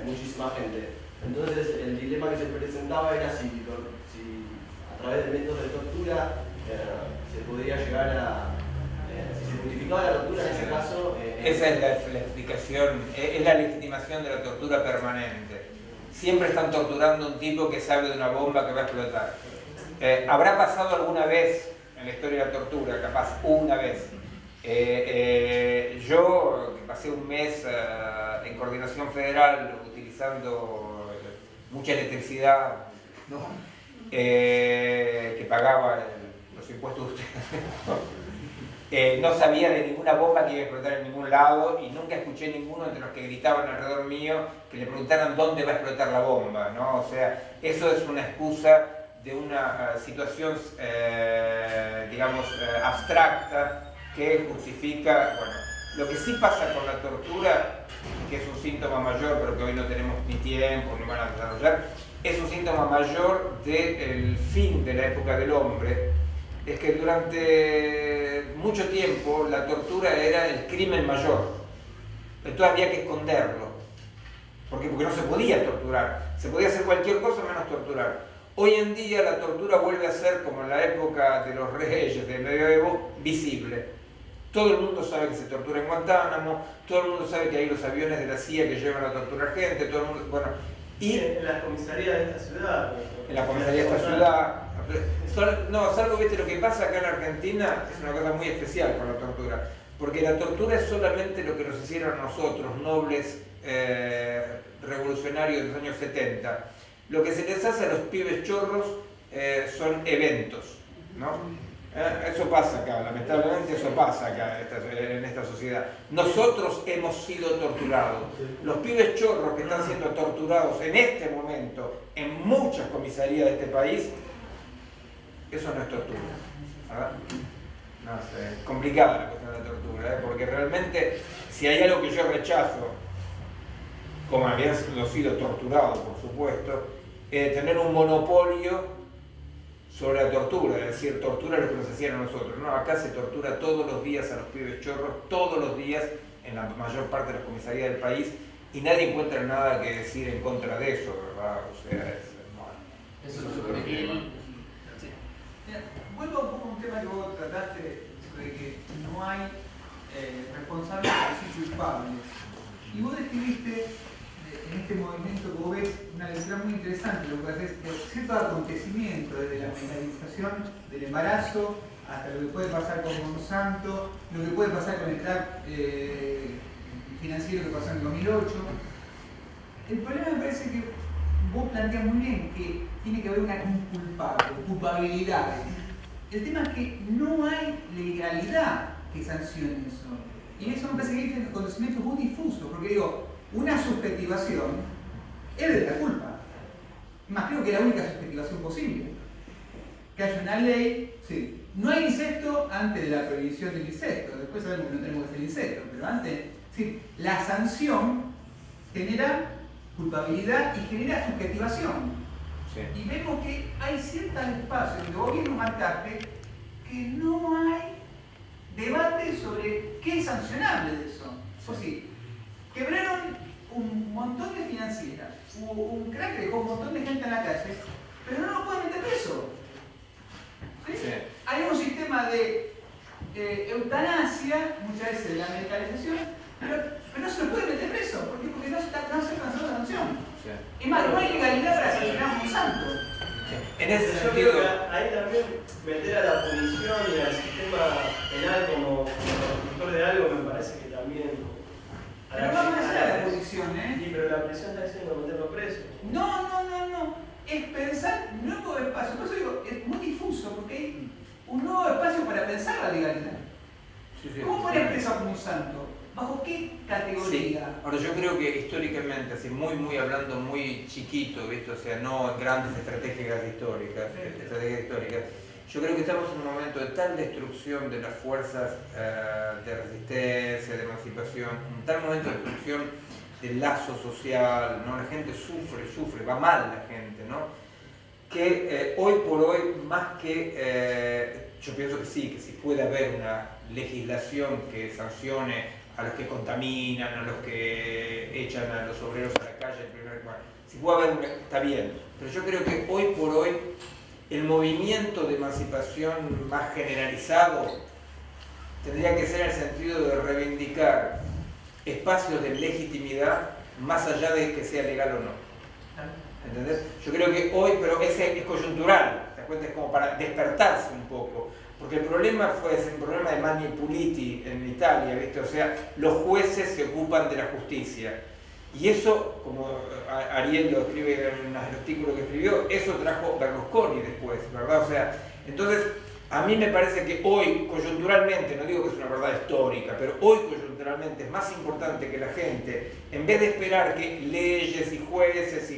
Speaker 11: muchísima gente. Entonces el dilema que se presentaba era si a través de métodos de tortura se podría llegar a... si se justificaba la tortura en ese caso...
Speaker 4: Esa es la explicación, es la legitimación de la tortura permanente. Siempre están torturando a un tipo que sabe de una bomba que va a explotar. ¿Habrá pasado alguna vez en la historia de la tortura? Capaz una vez. Yo, que pasé un mes en coordinación federal utilizando mucha electricidad, ¿no? Que pagaba los impuestos de ustedes, no sabía de ninguna bomba que iba a explotar en ningún lado y nunca escuché ninguno entre los que gritaban alrededor mío que le preguntaran dónde va a explotar la bomba, ¿no? O sea, eso es una excusa de una situación, digamos, abstracta que justifica, bueno, lo que sí pasa con la tortura, que es un síntoma mayor, pero que hoy no tenemos ni tiempo, ni van a desarrollar, es un síntoma mayor del fin de la época del hombre, es que durante mucho tiempo la tortura era el crimen mayor. Entonces había que esconderlo. Porque no se podía torturar. Se podía hacer cualquier cosa menos torturar. Hoy en día la tortura vuelve a ser, como en la época de los reyes del medioevo, visible. Todo el mundo sabe que se tortura en Guantánamo, todo el mundo sabe que hay los aviones de la CIA que llevan a torturar gente, todo el mundo... Bueno, y
Speaker 9: en las comisarías de esta ciudad.
Speaker 4: En la comisaría de esta ciudad. No, salvo, viste, lo que pasa acá en Argentina es una cosa muy especial con la tortura. Porque la tortura es solamente lo que nos hicieron nosotros, nobles revolucionarios de los años 70. Lo que se les hace a los pibes chorros son eventos, ¿no? Eso pasa acá, lamentablemente eso pasa acá en esta sociedad. Nosotros hemos sido torturados. Los pibes chorros que están siendo torturados en este momento en muchas comisarías de este país, eso no es tortura. ¿Verdad? No sé, complicada la cuestión de la tortura, porque realmente si hay algo que yo rechazo, como habían sido torturados por supuesto, tener un monopolio sobre la tortura, es decir, tortura lo que nos hacían a nosotros. No, acá se tortura todos los días a los pibes chorros, todos los días en la mayor parte de las comisarías del país, y nadie encuentra nada que decir en contra de eso, ¿verdad? O sea,
Speaker 12: eso es súper bien. Vuelvo un poco a un tema que vos trataste sobre que no hay responsables y culpables. Y vos describiste en este movimiento que vos ves una lectura muy interesante, lo que haces de ciertos acontecimientos, desde la medicalización del embarazo hasta lo que puede pasar con Monsanto, lo que puede pasar con el crack financiero que pasó en el 2008. El problema me parece que vos planteas muy bien que tiene que haber un culpable, culpabilidades. El tema es que no hay legalidad que sancione eso. Y eso me parece que hay conocimientos muy difusos, porque digo, una subjetivación es de la culpa. Más creo que es la única subjetivación posible. Que haya una ley, sí. No hay incesto antes de la prohibición del incesto. Después sabemos que no tenemos que hacer incesto, pero antes, sí, la sanción genera culpabilidad y genera subjetivación. Sí. Y vemos que hay ciertos espacios donde vos bien marcaste que no hay debate sobre qué es sancionable de eso. Sí. O sí, quebraron un montón de financieras, hubo un crack que dejó un montón de gente en la calle, pero no lo pueden meter preso. ¿Sí? Sí. Hay un sistema de eutanasia, muchas veces de la medicalización, pero no se lo puede meter preso. ¿Por qué? Porque no se alcanzó la sanción. Sí. Es más, no hay legalidad para sancionar a Monsanto.
Speaker 4: En ese
Speaker 9: yo
Speaker 4: sentido,
Speaker 9: creo que ahí también meter a la punición y al sistema penal como productor de algo me parece que también...
Speaker 12: Pero vamos a hacer la punición,
Speaker 9: Sí, pero la presión está diciendo meterlo preso.
Speaker 12: No. Es pensar un nuevo espacio. Por eso digo, es muy difuso, porque hay un nuevo espacio para pensar la legalidad. Sí, ¿cómo poner preso a Monsanto? ¿Bajo qué categoría?
Speaker 4: Sí. Ahora yo creo que históricamente, así muy hablando muy chiquito, ¿viste? O sea, no en grandes estrategias históricas, yo creo que estamos en un momento de tal destrucción de las fuerzas de resistencia, de emancipación, un tal momento de destrucción del lazo social, ¿no? La gente sufre, va mal la gente, ¿no? Que hoy por hoy, más que, yo pienso que sí puede haber una legislación que sancione a los que contaminan, a los que echan a los obreros a la calle, bueno, si puede haber, está bien, pero yo creo que hoy por hoy el movimiento de emancipación más generalizado tendría que ser en el sentido de reivindicar espacios de legitimidad más allá de que sea legal o no. ¿Entendés? Yo creo que hoy, pero ese es coyuntural, ¿te das cuenta? Es como para despertarse un poco. Porque el problema fue un problema de Mani Puliti en Italia, ¿viste? O sea, los jueces se ocupan de la justicia. Y eso, como Ariel lo escribe en un artículo que escribió, eso trajo Berlusconi después, ¿verdad? O sea, entonces, a mí me parece que hoy, coyunturalmente, no digo que es una verdad histórica, pero hoy coyunturalmente es más importante que la gente, en vez de esperar que leyes y jueces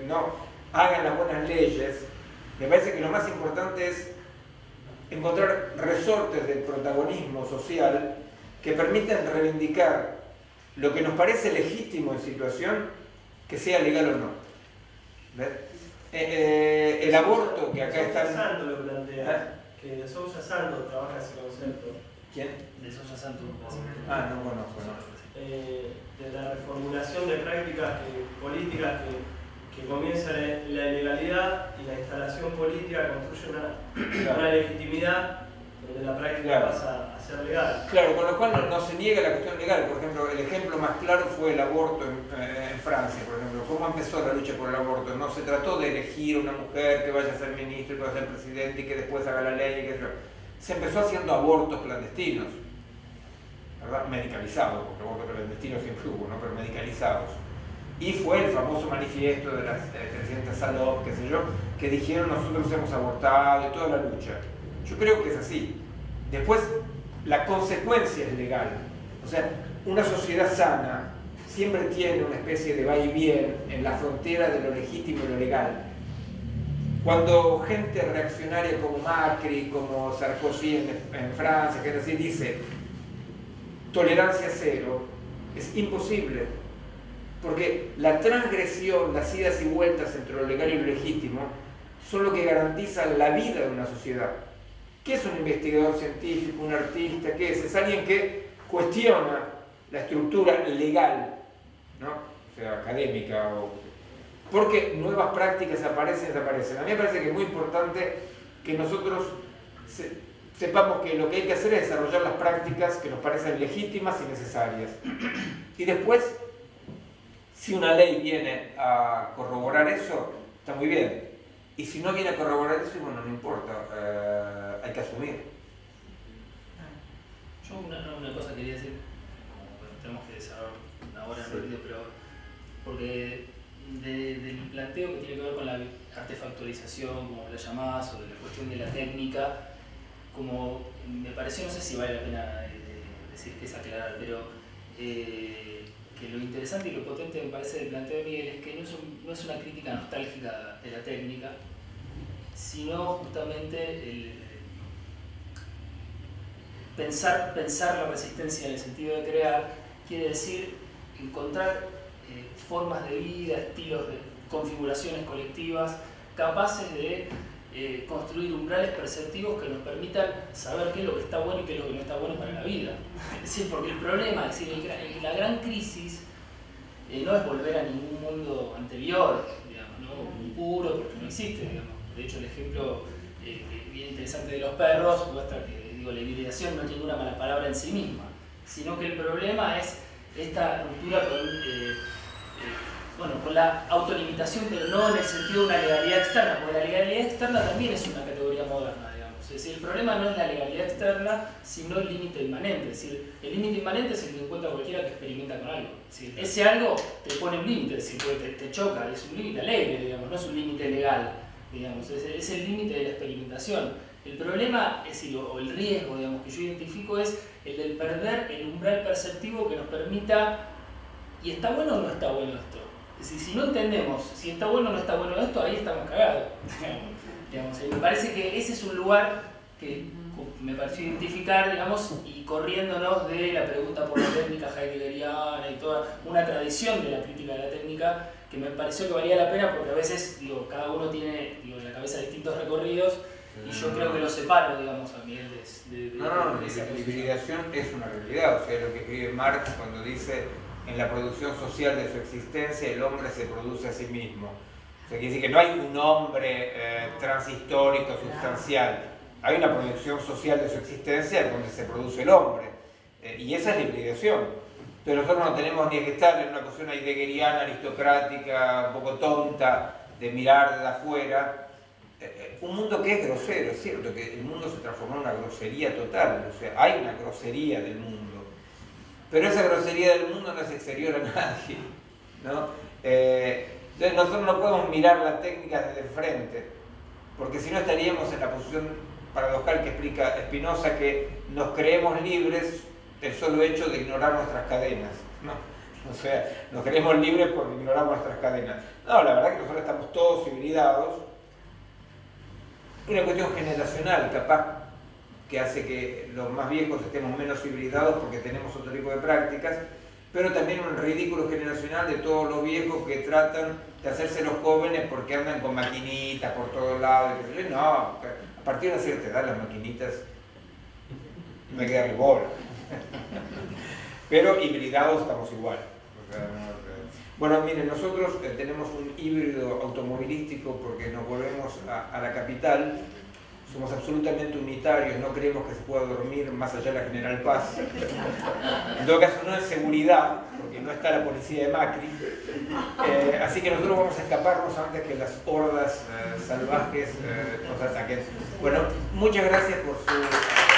Speaker 4: no hagan las buenas leyes, me parece que lo más importante es encontrar resortes del protagonismo social que permitan reivindicar lo que nos parece legítimo en situación, que sea legal o no. ¿Ves? El aborto, que acá está...
Speaker 9: que de Sousa Santos trabaja ese concepto.
Speaker 4: ¿Quién?
Speaker 10: De Sousa Santos.
Speaker 4: Ah, no conozco, no.
Speaker 9: De la reformulación de prácticas políticas que comienza en la ilegalidad y la instalación política construye una legitimidad donde la práctica pasa a ser legal.
Speaker 4: Claro, con lo cual no se niega la cuestión legal. Por ejemplo, el ejemplo más claro fue el aborto en Francia, por ejemplo. ¿Cómo empezó la lucha por el aborto? No se trató de elegir una mujer que vaya a ser ministro y que vaya a ser presidente y que después haga la ley. Se empezó haciendo abortos clandestinos, ¿verdad? Medicalizados, porque abortos clandestinos siempre hubo, ¿no? Pero medicalizados. Y fue el famoso manifiesto de las presidenta Salop, qué sé yo, que dijeron nosotros hemos abortado y toda la lucha. Yo creo que es así. Después, la consecuencia es legal. O sea, una sociedad sana siempre tiene una especie de va y bien en la frontera de lo legítimo y lo legal. Cuando gente reaccionaria como Macri, como Sarkozy en Francia, que así dice tolerancia cero, es imposible. Porque la transgresión, las idas y vueltas entre lo legal y lo legítimo son lo que garantizan la vida de una sociedad. ¿Qué es un investigador científico, un artista? ¿Qué es? Es alguien que cuestiona la estructura legal, ¿no? O sea, académica. Porque nuevas prácticas aparecen y desaparecen. A mí me parece que es muy importante que nosotros sepamos que lo que hay que hacer es desarrollar las prácticas que nos parecen legítimas y necesarias. Y después, si una ley viene a corroborar eso, está muy bien. Y si no viene a corroborar eso, bueno, no importa, hay que asumir.
Speaker 10: Yo una cosa quería decir, como tenemos que desarrollar ahora en realidad, pero porque del planteo que tiene que ver con la artefactualización, como la llamás, o de la cuestión de la técnica, como me pareció, no sé si vale la pena decir que es aclarar, pero que lo interesante y lo potente me parece del planteo de Miguel es que no es una crítica nostálgica de la técnica, sino justamente el pensar la resistencia en el sentido de crear, quiere decir encontrar formas de vida, estilos de configuraciones colectivas capaces de construir umbrales perceptivos que nos permitan saber qué es lo que está bueno y qué es lo que no está bueno para la vida. Es decir, porque el problema, es decir, la gran crisis no es volver a ningún mundo anterior, digamos, ¿no? Puro, porque no existe, digamos. De hecho, el ejemplo bien interesante de los perros muestra que la hibridación no tiene una mala palabra en sí misma, sino que el problema es esta ruptura con la autolimitación, pero no en el sentido de una legalidad externa, porque la legalidad externa también es una categoría moderna, digamos. Es decir, el problema no es la legalidad externa, sino el límite inmanente. Es decir, el límite inmanente es el que encuentra cualquiera que experimenta con algo. Es decir, ese algo te pone un límite, es decir, te choca, es un límite alegre, digamos, no es un límite legal, digamos, es el límite de la experimentación. El problema, es decir, o el riesgo, digamos, que yo identifico es el del perder el umbral perceptivo que nos permita, ¿y está bueno o no está bueno esto? Es decir, si no entendemos si está bueno o no está bueno esto, ahí estamos cagados. Digamos, me parece que ese es un lugar que me pareció identificar, digamos, y corriéndonos de la pregunta por la técnica heideggeriana y toda una tradición de la crítica de la técnica que me pareció que valía la pena porque a veces, digo, cada uno tiene en la cabeza distintos recorridos y yo creo que los separo, digamos, a nivel de
Speaker 4: la hibridación es una realidad, o sea, lo que escribe Marx cuando dice en la producción social de su existencia el hombre se produce a sí mismo. O sea, quiere decir que no hay un hombre transhistórico, sustancial. Hay una producción social de su existencia donde se produce el hombre. Y esa es la hibridación. Pero nosotros no tenemos ni que estar en una cuestión heideggeriana, aristocrática, un poco tonta, de mirar de afuera. Un mundo que es grosero, es cierto que el mundo se transformó en una grosería total. O sea, hay una grosería del mundo. Pero esa grosería del mundo no es exterior a nadie, ¿no? Entonces nosotros no podemos mirar la técnica desde frente, porque si no estaríamos en la posición paradojal que explica Spinoza, que nos creemos libres del solo hecho de ignorar nuestras cadenas, ¿no? O sea, nos creemos libres porque ignoramos nuestras cadenas. No, la verdad que nosotros estamos todos hibridados. Una cuestión generacional, capaz, que hace que los más viejos estemos menos hibridados porque tenemos otro tipo de prácticas, pero también un ridículo generacional de todos los viejos que tratan de hacerse los jóvenes porque andan con maquinitas por todos lados. No, A partir de una cierta edad las maquinitas no hay que darle bola. Pero hibridados estamos igual. O sea, bueno, miren, nosotros tenemos un híbrido automovilístico porque nos volvemos a la capital. Somos absolutamente unitarios, no creemos que se pueda dormir más allá de la General Paz. En todo caso, no es seguridad, porque no está la policía de Macri. Así que nosotros vamos a escaparnos antes que las hordas salvajes nos ataquen. Bueno, muchas gracias por su...